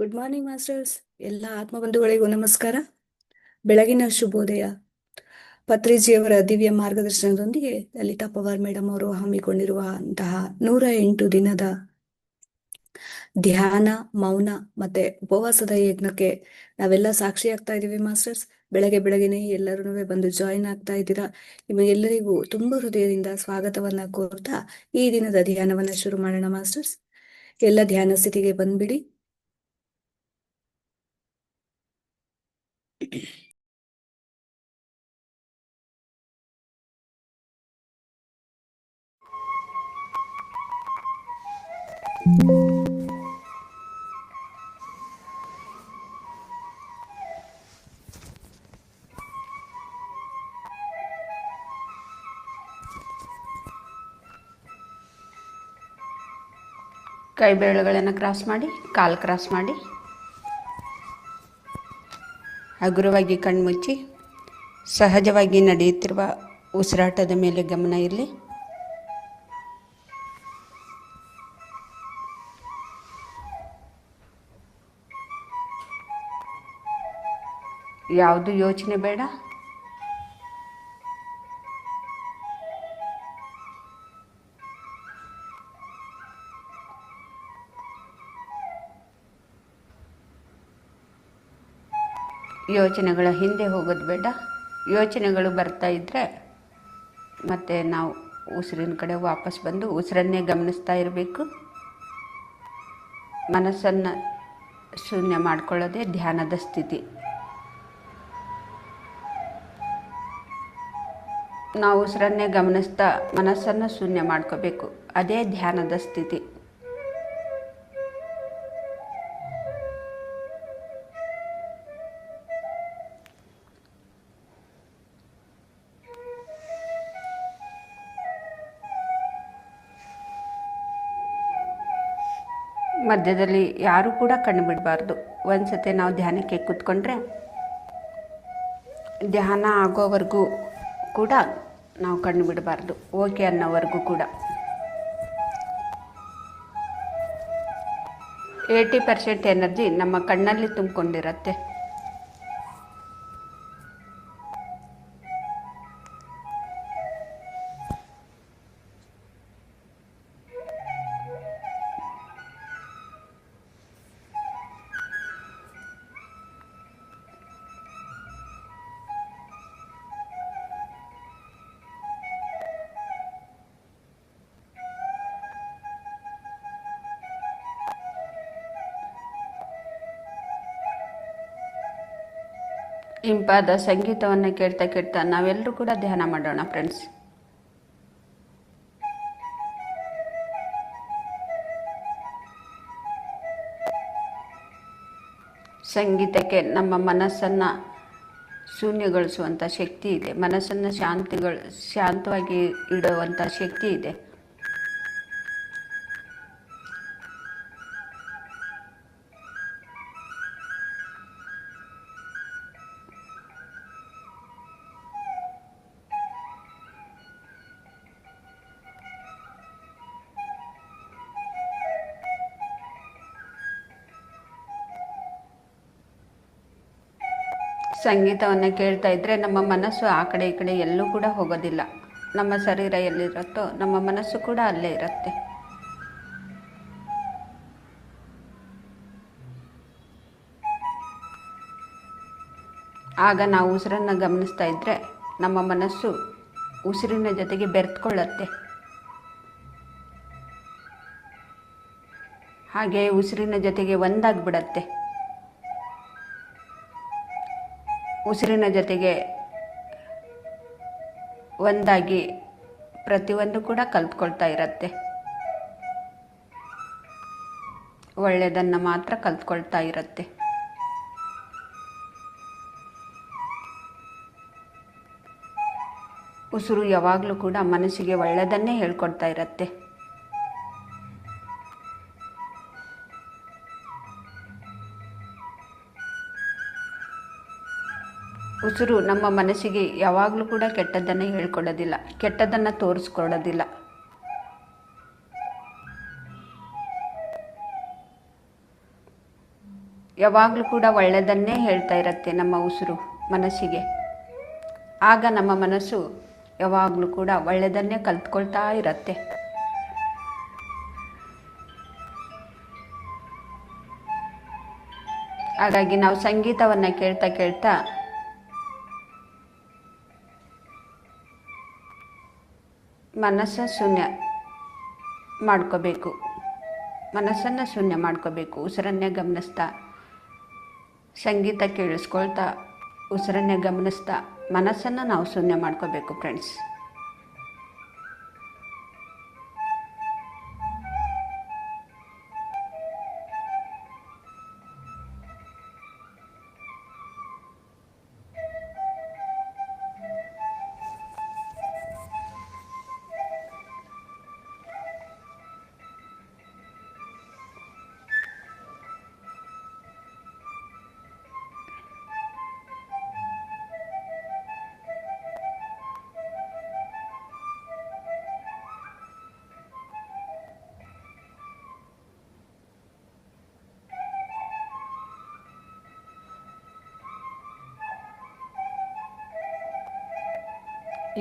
Good morning masters. ಎಲ್ಲ ಆತ್ಮಬಂಧುಗಳಿಗೂ ನಮಸ್ಕಾರ. ಬೆಳಗಿನ ಶುಭೋದಯ. ಪತ್ರಿಜಿಯವರ ದಿವ್ಯ ಮಾರ್ಗದರ್ಶನದೊಂದಿಗೆ ಲಲಿತಾ ಪವಾರ್ ಮೇಡಮ್ ಅವರು ಹಮ್ಮಿಕೊಂಡಿರುವಂತಹ 108 ದಿನದ ಧ್ಯಾನ, ಮೌನ ಮತ್ತೆ ಉಪವಾಸದ ಯಜ್ಞಕ್ಕೆ ನಾವೆಲ್ಲ ಸಾಕ್ಷಿ ಆಗ್ತಾ ಇದೀವಿ ಮಾಸ್ಟರ್ಸ್. ಬೆಳಗ್ಗೆನೆ ಎಲ್ಲರೂ ಬಂದು ಜಾಯಿನ್ ಆಗ್ತಾ ಇದ್ದೀರಾ. ನಿಮಗೆಲ್ಲರಿಗೂ ತುಂಬ ಹೃದಯದಿಂದ ಸ್ವಾಗತವನ್ನ ಕೋರ್ತಾ ಈ ದಿನದ ಧ್ಯಾನವನ್ನ ಶುರು ಮಾಡೋಣ ಮಾಸ್ಟರ್ಸ್. ಎಲ್ಲ ಧ್ಯಾನ ಸ್ಥಿತಿಗೆ ಬಂದ್ಬಿಡಿ. ಕೈ ಬೆರಳುಗಳನ್ನು ಕ್ರಾಸ್ ಮಾಡಿ, ಕಾಲು ಕ್ರಾಸ್ ಮಾಡಿ, ಹಗುರವಾಗಿ ಕಣ್ಮುಚ್ಚಿ ಸಹಜವಾಗಿ ನಡೆಯುತ್ತಿರುವ ಉಸಿರಾಟದ ಮೇಲೆ ಗಮನ ಇರಲಿ. ಯಾವುದು ಯೋಚನೆ ಬೇಡ. ಯೋಚನೆಗಳ ಹಿಂದೆ ಹೋಗೋದು ಬೇಡ. ಯೋಚನೆಗಳು ಬರ್ತಾ ಇದ್ದರೆ ಮತ್ತೆ ನಾವು ಉಸಿರಿನ ಕಡೆ ವಾಪಸ್ ಬಂದು ಉಸಿರನ್ನೇ ಗಮನಿಸ್ತಾ ಇರಬೇಕು. ಮನಸ್ಸನ್ನು ಶೂನ್ಯ ಮಾಡಿಕೊಳ್ಳೋದೇ ಧ್ಯಾನದ ಸ್ಥಿತಿ. ನಾವು ಉಸಿರನ್ನೇ ಗಮನಿಸ್ತಾ ಮನಸ್ಸನ್ನು ಶೂನ್ಯ ಮಾಡ್ಕೋಬೇಕು. ಅದೇ ಧ್ಯಾನದ ಸ್ಥಿತಿ. ಮಧ್ಯದಲ್ಲಿ ಯಾರೂ ಕೂಡ ಕಣ್ಣು ಬಿಡಬಾರ್ದು. ಒಂದ್ಸತಿ ನಾವು ಧ್ಯಾನಕ್ಕೆ ಕೂತ್ಕೊಂಡ್ರೆ ಧ್ಯಾನ ಆಗೋವರೆಗೂ ಕೂಡ ನಾವು ಕಣ್ಣು ಬಿಡಬಾರ್ದು. ಓಕೆ ಅನ್ನೋವರೆಗೂ ಕೂಡ 80% ಎನರ್ಜಿ ನಮ್ಮ ಕಣ್ಣಲ್ಲಿ ತುಂಬಿಕೊಂಡಿರತ್ತೆ. ಇಂಪಾದ ಸಂಗೀತವನ್ನು ಕೇಳ್ತಾ ಕೇಳ್ತಾ ನಾವೆಲ್ಲರೂ ಕೂಡ ಧ್ಯಾನ ಮಾಡೋಣ ಫ್ರೆಂಡ್ಸ್. ಸಂಗೀತಕ್ಕೆ ನಮ್ಮ ಮನಸ್ಸನ್ನು ಶೂನ್ಯಗೊಳಿಸುವಂಥ ಶಕ್ತಿ ಇದೆ. ಮನಸ್ಸನ್ನು ಶಾಂತವಾಗಿ ಇಡುವಂಥ ಶಕ್ತಿ ಇದೆ. ಸಂಗೀತವನ್ನು ಕೇಳ್ತಾ ಇದ್ದರೆ ನಮ್ಮ ಮನಸ್ಸು ಆ ಕಡೆ ಈ ಕಡೆ ಎಲ್ಲೂ ಕೂಡ ಹೋಗೋದಿಲ್ಲ. ನಮ್ಮ ಶರೀರ ಎಲ್ಲಿರುತ್ತೋ ನಮ್ಮ ಮನಸ್ಸು ಕೂಡ ಅಲ್ಲೇ ಇರುತ್ತೆ. ಆಗ ನಾವು ಉಸಿರನ್ನು ಗಮನಿಸ್ತಾ ಇದ್ದರೆ ನಮ್ಮ ಮನಸ್ಸು ಉಸಿರಿನ ಜೊತೆಗೆ ಬೆರೆತ್ಕೊಳ್ಳುತ್ತೆ. ಹಾಗೆ ಉಸಿರಿನ ಜೊತೆಗೆ ಒಂದಾಗಿಬಿಡತ್ತೆ. ಉಸಿರಿನ ಜೊತೆಗೆ ಒಂದಾಗಿ ಪ್ರತಿಯೊಂದು ಕೂಡ ಕಲ್ತ್ಕೊಳ್ತಾ ಇರತ್ತೆ. ಒಳ್ಳೆಯದನ್ನು ಮಾತ್ರ ಕಲ್ತ್ಕೊಳ್ತಾ ಇರತ್ತೆ. ಉಸಿರು ಯಾವಾಗಲೂ ಕೂಡ ಮನಸ್ಸಿಗೆ ಒಳ್ಳೆಯದನ್ನೇ ಹೇಳ್ಕೊಡ್ತಾ ಇರತ್ತೆ. ಉಸಿರು ನಮ್ಮ ಮನಸ್ಸಿಗೆ ಯಾವಾಗಲೂ ಕೂಡ ಕೆಟ್ಟದ್ದನ್ನು ಹೇಳ್ಕೊಡೋದಿಲ್ಲ, ಕೆಟ್ಟದ್ದನ್ನು ತೋರಿಸ್ಕೊಡೋದಿಲ್ಲ. ಯಾವಾಗಲೂ ಕೂಡ ಒಳ್ಳೆಯದನ್ನೇ ಹೇಳ್ತಾ ಇರುತ್ತೆ ನಮ್ಮ ಉಸಿರು ಮನಸ್ಸಿಗೆ. ಆಗ ನಮ್ಮ ಮನಸ್ಸು ಯಾವಾಗಲೂ ಕೂಡ ಒಳ್ಳೆಯದನ್ನೇ ಕಲ್ತ್ಕೊಳ್ತಾ ಇರುತ್ತೆ. ಹಾಗಾಗಿ ನಾವು ಸಂಗೀತವನ್ನು ಕೇಳ್ತಾ ಕೇಳ್ತಾ ಮನಸ್ಸನ್ನು ಶೂನ್ಯ ಮಾಡ್ಕೋಬೇಕು. ಉಸಿರನ್ನೇ ಗಮನಿಸ್ತಾ, ಸಂಗೀತ ಕೇಳಿಸ್ಕೊಳ್ತಾ, ಉಸಿರನ್ನೇ ಗಮನಿಸ್ತಾ ಮನಸ್ಸನ್ನು ನಾವು ಶೂನ್ಯ ಮಾಡ್ಕೋಬೇಕು ಫ್ರೆಂಡ್ಸ್.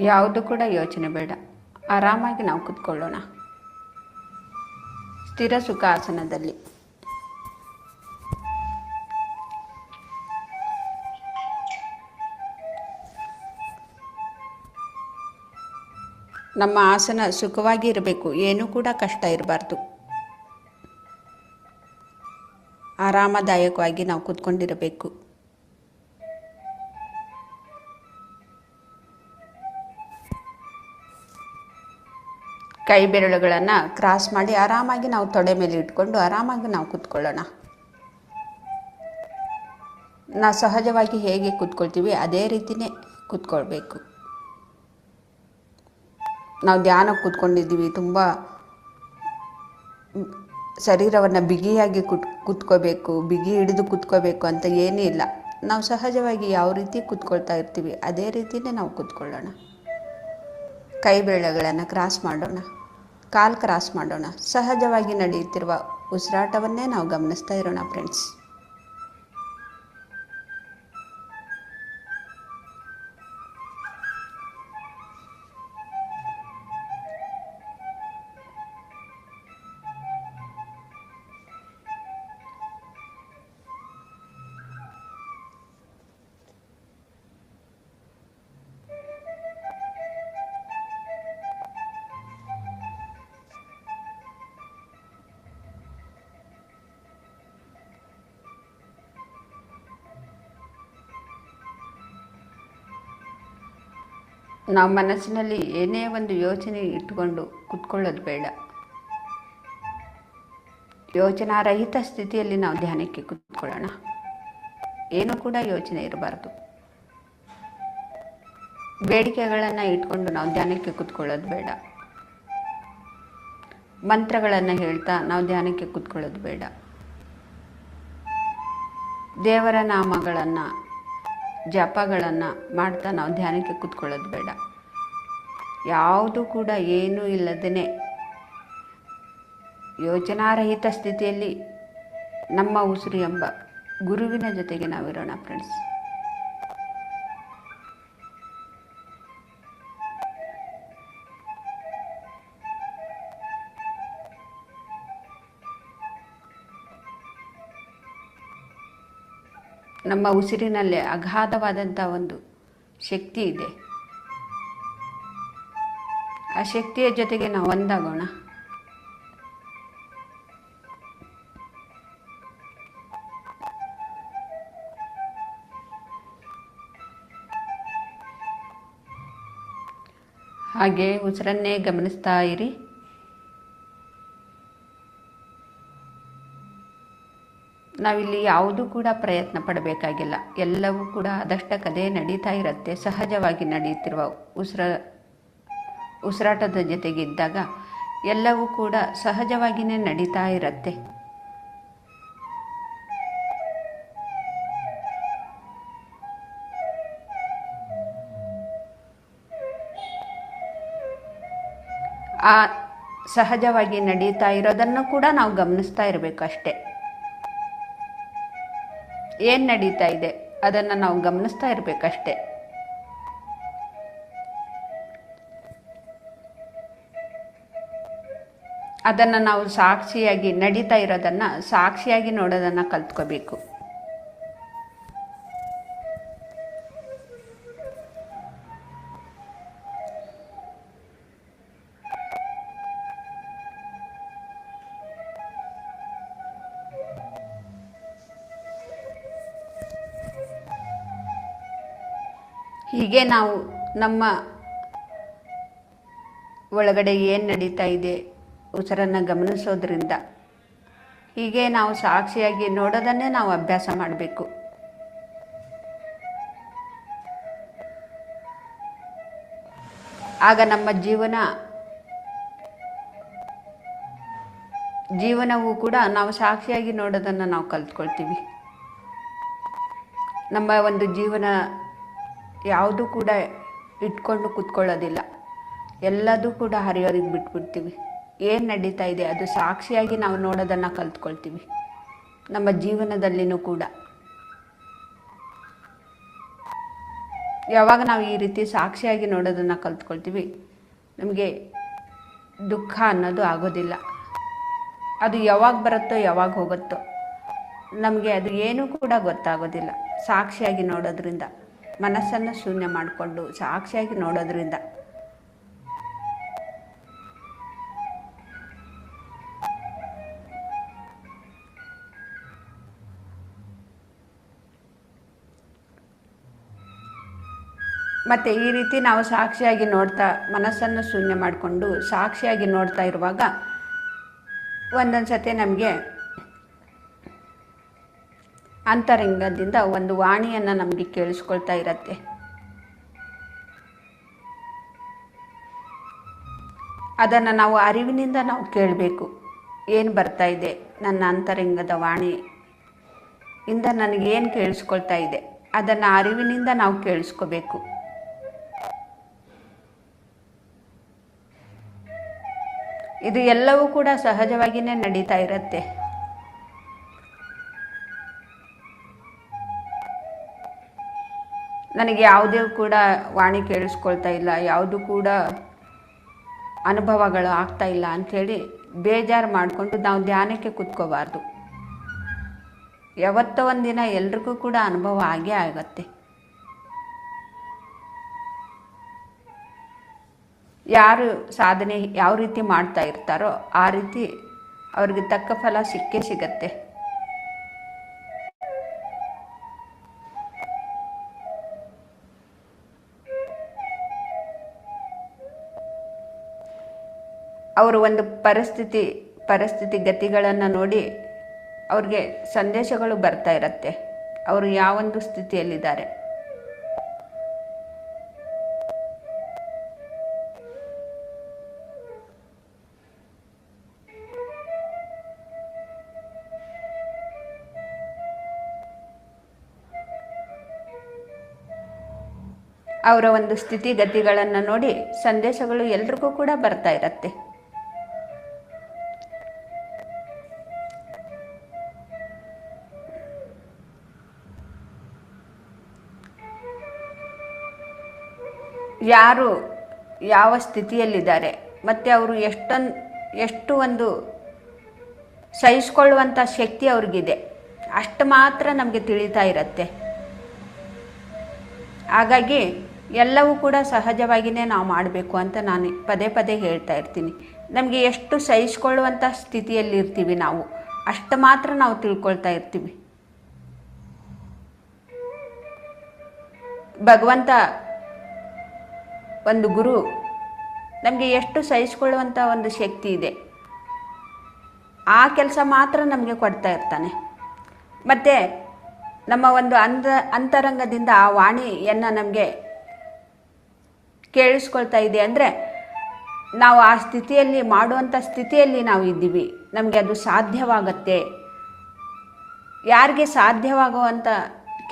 ಯಾವುದು ಕೂಡ ಯೋಚನೆ ಬೇಡ, ಆರಾಮಾಗಿ ನಾವು ಕೂತ್ಕೊಳ್ಳೋಣ ಸ್ಥಿರ ಸುಖಾಸನದಲ್ಲಿ. ನಮ್ಮ ಆಸನ ಸುಖವಾಗಿ ಇರಬೇಕು, ಏನೂ ಕೂಡ ಕಷ್ಟ ಇರಬಾರ್ದು. ಆರಾಮದಾಯಕವಾಗಿ ನಾವು ಕೂತ್ಕೊಂಡಿರಬೇಕು. ಕೈ ಬೆರಳುಗಳನ್ನು ಕ್ರಾಸ್ ಮಾಡಿ ಆರಾಮಾಗಿ ನಾವು ತೊಡೆ ಮೇಲೆ ಇಟ್ಕೊಂಡು ಆರಾಮಾಗಿ ನಾವು ಕೂತ್ಕೊಳ್ಳೋಣ. ನಾವು ಸಹಜವಾಗಿ ಹೇಗೆ ಕೂತ್ಕೊಳ್ತೀವಿ ಅದೇ ರೀತಿಯೇ ಕೂತ್ಕೊಳ್ಬೇಕು. ನಾವು ಧ್ಯಾನಕ್ಕೆ ಕೂತ್ಕೊಂಡಿದ್ದೀವಿ, ತುಂಬ ಶರೀರವನ್ನು ಬಿಗಿಯಾಗಿ ಕೂತ್ಕೋಬೇಕು, ಬಿಗಿ ಹಿಡಿದು ಕೂತ್ಕೋಬೇಕು ಅಂತ ಏನೂ ಇಲ್ಲ. ನಾವು ಸಹಜವಾಗಿ ಯಾವ ರೀತಿ ಕೂತ್ಕೊಳ್ತಾ ಇರ್ತೀವಿ ಅದೇ ರೀತಿಯೇ ನಾವು ಕೂತ್ಕೊಳ್ಳೋಣ. ಕೈ ಬೆರಳುಗಳನ್ನು ಕ್ರಾಸ್ ಮಾಡೋಣ, ಕಾಲು ಕ್ರಾಸ್ ಮಾಡೋಣ. ಸಹಜವಾಗಿ ನಡೆಯುತ್ತಿರುವ ಉಸಿರಾಟವನ್ನೇ ನಾವು ಗಮನಿಸ್ತಾ ಇರೋಣ ಫ್ರೆಂಡ್ಸ್. ನಾವು ಮನಸ್ಸಿನಲ್ಲಿ ಏನೇ ಒಂದು ಯೋಚನೆ ಇಟ್ಕೊಂಡು ಕೂತ್ಕೊಳ್ಳೋದು ಬೇಡ. ಯೋಚನಾರಹಿತ ಸ್ಥಿತಿಯಲ್ಲಿ ನಾವು ಧ್ಯಾನಕ್ಕೆ ಕೂತ್ಕೊಳ್ಳೋಣ. ಏನೂ ಕೂಡ ಯೋಚನೆ ಇರಬಾರ್ದು. ಬೇಡಿಕೆಗಳನ್ನು ಇಟ್ಕೊಂಡು ನಾವು ಧ್ಯಾನಕ್ಕೆ ಕೂತ್ಕೊಳ್ಳೋದು ಬೇಡ. ಮಂತ್ರಗಳನ್ನು ಹೇಳ್ತಾ ನಾವು ಧ್ಯಾನಕ್ಕೆ ಕೂತ್ಕೊಳ್ಳೋದು ಬೇಡ. ದೇವರ ನಾಮಗಳನ್ನು ಜಪಗಳನ್ನು ಮಾಡ್ತಾ ನಾವು ಧ್ಯಾನಕ್ಕೆ ಕೂತ್ಕೊಳ್ಳೋದು ಬೇಡ. ಯಾವುದು ಕೂಡ ಏನೂ ಇಲ್ಲದೇ ಯೋಚನಾರಹಿತ ಸ್ಥಿತಿಯಲ್ಲಿ ನಮ್ಮ ಉಸಿರು ಎಂಬ ಗುರುವಿನ ಜೊತೆಗೆ ನಾವಿರೋಣ ಫ್ರೆಂಡ್ಸ್. ನಮ್ಮ ಉಸಿರಿನಲ್ಲೇ ಅಗಾಧವಾದಂಥ ಒಂದು ಶಕ್ತಿ ಇದೆ. ಆ ಶಕ್ತಿಯ ಜೊತೆಗೆ ನಾವು ಒಂದಾಗೋಣ. ಹಾಗೆ ಉಸಿರನ್ನೇ ಗಮನಿಸ್ತಾ ಇರಿ. ನಾವಿಲ್ಲಿ ಯಾವುದೂ ಕೂಡ ಪ್ರಯತ್ನ ಪಡಬೇಕಾಗಿಲ್ಲ. ಎಲ್ಲವೂ ಕೂಡ ಅದಷ್ಟಕ್ಕದೇ ನಡೀತಾ ಇರುತ್ತೆ. ಸಹಜವಾಗಿ ನಡೆಯುತ್ತಿರುವ ಉಸಿರಾಟದ ಜೊತೆಗಿದ್ದಾಗ ಎಲ್ಲವೂ ಕೂಡ ಸಹಜವಾಗಿಯೇ ನಡೀತಾ ಇರುತ್ತೆ. ಆ ಸಹಜವಾಗಿ ನಡೀತಾ ಇರೋದನ್ನು ಕೂಡ ನಾವು ಗಮನಿಸ್ತಾ ಇರಬೇಕು ಅಷ್ಟೇ. ಏನು ನಡೀತಾ ಇದೆ ಅದನ್ನು ನಾವು ಗಮನಿಸ್ತಾ ಇರಬೇಕಷ್ಟೆ. ಅದನ್ನು ನಾವು ಸಾಕ್ಷಿಯಾಗಿ ನಡೀತಾ ಇರೋದನ್ನು ಸಾಕ್ಷಿಯಾಗಿ ನೋಡೋದನ್ನು ಕಲ್ತ್ಕೋಬೇಕು. ಹೀಗೆ ನಾವು ನಮ್ಮ ಒಳಗಡೆ ಏನು ನಡೀತಾ ಇದೆ ಉಸಿರನ್ನು ಗಮನಿಸೋದ್ರಿಂದ, ಹೀಗೆ ನಾವು ಸಾಕ್ಷಿಯಾಗಿ ನೋಡೋದನ್ನೇ ನಾವು ಅಭ್ಯಾಸ ಮಾಡಬೇಕು. ಆಗ ನಮ್ಮ ಜೀವನವೂ ಕೂಡ ನಾವು ಸಾಕ್ಷಿಯಾಗಿ ನೋಡೋದನ್ನು ನಾವು ಕಲ್ತ್ಕೊಳ್ತೀವಿ. ನಮ್ಮ ಒಂದು ಜೀವನ ಯಾವುದೂ ಕೂಡ ಇಟ್ಕೊಂಡು ಕೂತ್ಕೊಳ್ಳೋದಿಲ್ಲ, ಎಲ್ಲದೂ ಕೂಡ ಹರಿಯೋರಿಗೆ ಬಿಟ್ಬಿಡ್ತೀವಿ. ಏನು ನಡೀತಾ ಇದೆ ಅದು ಸಾಕ್ಷಿಯಾಗಿ ನಾವು ನೋಡೋದನ್ನು ಕಲ್ತ್ಕೊಳ್ತೀವಿ. ನಮ್ಮ ಜೀವನದಲ್ಲಿನೂ ಕೂಡ ಯಾವಾಗ ನಾವು ಈ ರೀತಿ ಸಾಕ್ಷಿಯಾಗಿ ನೋಡೋದನ್ನು ಕಲ್ತ್ಕೊಳ್ತೀವಿ, ನಮಗೆ ದುಃಖ ಅನ್ನೋದು ಆಗೋದಿಲ್ಲ. ಅದು ಯಾವಾಗ ಬರುತ್ತೋ ಯಾವಾಗ ಹೋಗುತ್ತೋ ನಮಗೆ ಅದು ಏನೂ ಕೂಡ ಗೊತ್ತಾಗೋದಿಲ್ಲ. ಸಾಕ್ಷಿಯಾಗಿ ನೋಡೋದ್ರಿಂದ, ಮನಸ್ಸನ್ನು ಶೂನ್ಯ ಮಾಡಿಕೊಂಡು ಸಾಕ್ಷಿಯಾಗಿ ನೋಡೋದ್ರಿಂದ ಮತ್ತು ಈ ರೀತಿ ನಾವು ಸಾಕ್ಷಿಯಾಗಿ ನೋಡ್ತಾ ಮನಸ್ಸನ್ನು ಶೂನ್ಯ ಮಾಡಿಕೊಂಡು ಸಾಕ್ಷಿಯಾಗಿ ನೋಡ್ತಾ ಇರುವಾಗ ಒಂದೊಂದು ಸತಿ ನಮಗೆ ಅಂತರಂಗದಿಂದ ಒಂದು ವಾಣಿಯನ್ನು ನಮಗೆ ಕೇಳಿಸ್ಕೊಳ್ತಾ ಇರತ್ತೆ. ಅದನ್ನು ನಾವು ಅರಿವಿನಿಂದ ನಾವು ಕೇಳಬೇಕು. ಏನು ಬರ್ತಾ ಇದೆ ನನ್ನ ಅಂತರಂಗದ ವಾಣಿ ಇಂದ ನನಗೇನು ಕೇಳಿಸ್ಕೊಳ್ತಾ ಇದೆ ಅದನ್ನು ಅರಿವಿನಿಂದ ನಾವು ಕೇಳಿಸ್ಕೋಬೇಕು. ಇದು ಎಲ್ಲವೂ ಕೂಡ ಸಹಜವಾಗಿಯೇ ನಡೀತಾ ಇರುತ್ತೆ. ನನಗೆ ಯಾವುದೇ ಕೂಡ ವಾಣಿ ಕೇಳಿಸ್ಕೊಳ್ತಾ ಇಲ್ಲ, ಯಾವುದು ಕೂಡ ಅನುಭವಗಳು ಆಗ್ತಾ ಇಲ್ಲ ಅಂಥೇಳಿ ಬೇಜಾರು ಮಾಡಿಕೊಂಡು ನಾವು ಧ್ಯಾನಕ್ಕೆ ಕೂತ್ಕೋಬಾರ್ದು. ಯಾವತ್ತೋ ಒಂದಿನ ಎಲ್ರಿಗೂ ಕೂಡ ಅನುಭವ ಆಗೇ ಆಗತ್ತೆ. ಯಾರು ಸಾಧನೆ ಯಾವ ರೀತಿ ಮಾಡ್ತಾ ಇರ್ತಾರೋ ಆ ರೀತಿ ಅವ್ರಿಗೆ ತಕ್ಕ ಫಲ ಸಿಕ್ಕೇ ಸಿಗತ್ತೆ. ಅವರು ಒಂದು ಪರಿಸ್ಥಿತಿ ಗತಿಗಳನ್ನು ನೋಡಿ ಅವ್ರಿಗೆ ಸಂದೇಶಗಳು ಬರ್ತಾ ಇರತ್ತೆ. ಅವರು ಯಾವೊಂದು ಸ್ಥಿತಿಯಲ್ಲಿದ್ದಾರೆ, ಅವರ ಒಂದು ಸ್ಥಿತಿಗತಿಗಳನ್ನು ನೋಡಿ ಸಂದೇಶಗಳು ಎಲ್ರಿಗೂ ಕೂಡ ಬರ್ತಾ ಇರತ್ತೆ. ಯಾರು ಯಾವ ಸ್ಥಿತಿಯಲ್ಲಿದ್ದಾರೆ ಮತ್ತು ಅವರು ಎಷ್ಟು ಒಂದು ಸಹಿಸ್ಕೊಳ್ಳುವಂಥ ಶಕ್ತಿ ಅವ್ರಿಗಿದೆ ಅಷ್ಟು ಮಾತ್ರ ನಮಗೆ ತಿಳಿತಾ ಇರತ್ತೆ. ಹಾಗಾಗಿ ಎಲ್ಲವೂ ಕೂಡ ಸಹಜವಾಗಿಯೇ ನಾವು ಮಾಡಬೇಕು ಅಂತ ನಾನು ಪದೇ ಪದೇ ಹೇಳ್ತಾ ಇರ್ತೀನಿ. ನಮಗೆ ಎಷ್ಟು ಸಹಿಸ್ಕೊಳ್ಳುವಂಥ ಸ್ಥಿತಿಯಲ್ಲಿ ಇರ್ತೀವಿ ನಾವು ಅಷ್ಟು ಮಾತ್ರ ನಾವು ತಿಳ್ಕೊಳ್ತಾ ಇರ್ತೀವಿ. ಭಗವಂತ ಒಂದು ಗುರು ನಮಗೆ ಎಷ್ಟು ಸಹಿಸ್ಕೊಳ್ಳುವಂಥ ಒಂದು ಶಕ್ತಿ ಇದೆ ಆ ಕೆಲಸ ಮಾತ್ರ ನಮಗೆ ಕೊಡ್ತಾ ಇರ್ತಾನೆ. ಮತ್ತು ನಮ್ಮ ಒಂದು ಅಂತರಂಗದಿಂದ ಆ ವಾಣಿಯನ್ನು ನಮಗೆ ಕೇಳಿಸ್ಕೊಳ್ತಾ ಇದೆ ಅಂದರೆ ನಾವು ಆ ಸ್ಥಿತಿಯಲ್ಲಿ ಮಾಡುವಂಥ ಸ್ಥಿತಿಯಲ್ಲಿ ನಾವು ಇದ್ದೀವಿ, ನಮಗೆ ಅದು ಸಾಧ್ಯವಾಗತ್ತೆ. ಯಾರಿಗೆ ಸಾಧ್ಯವಾಗುವಂಥ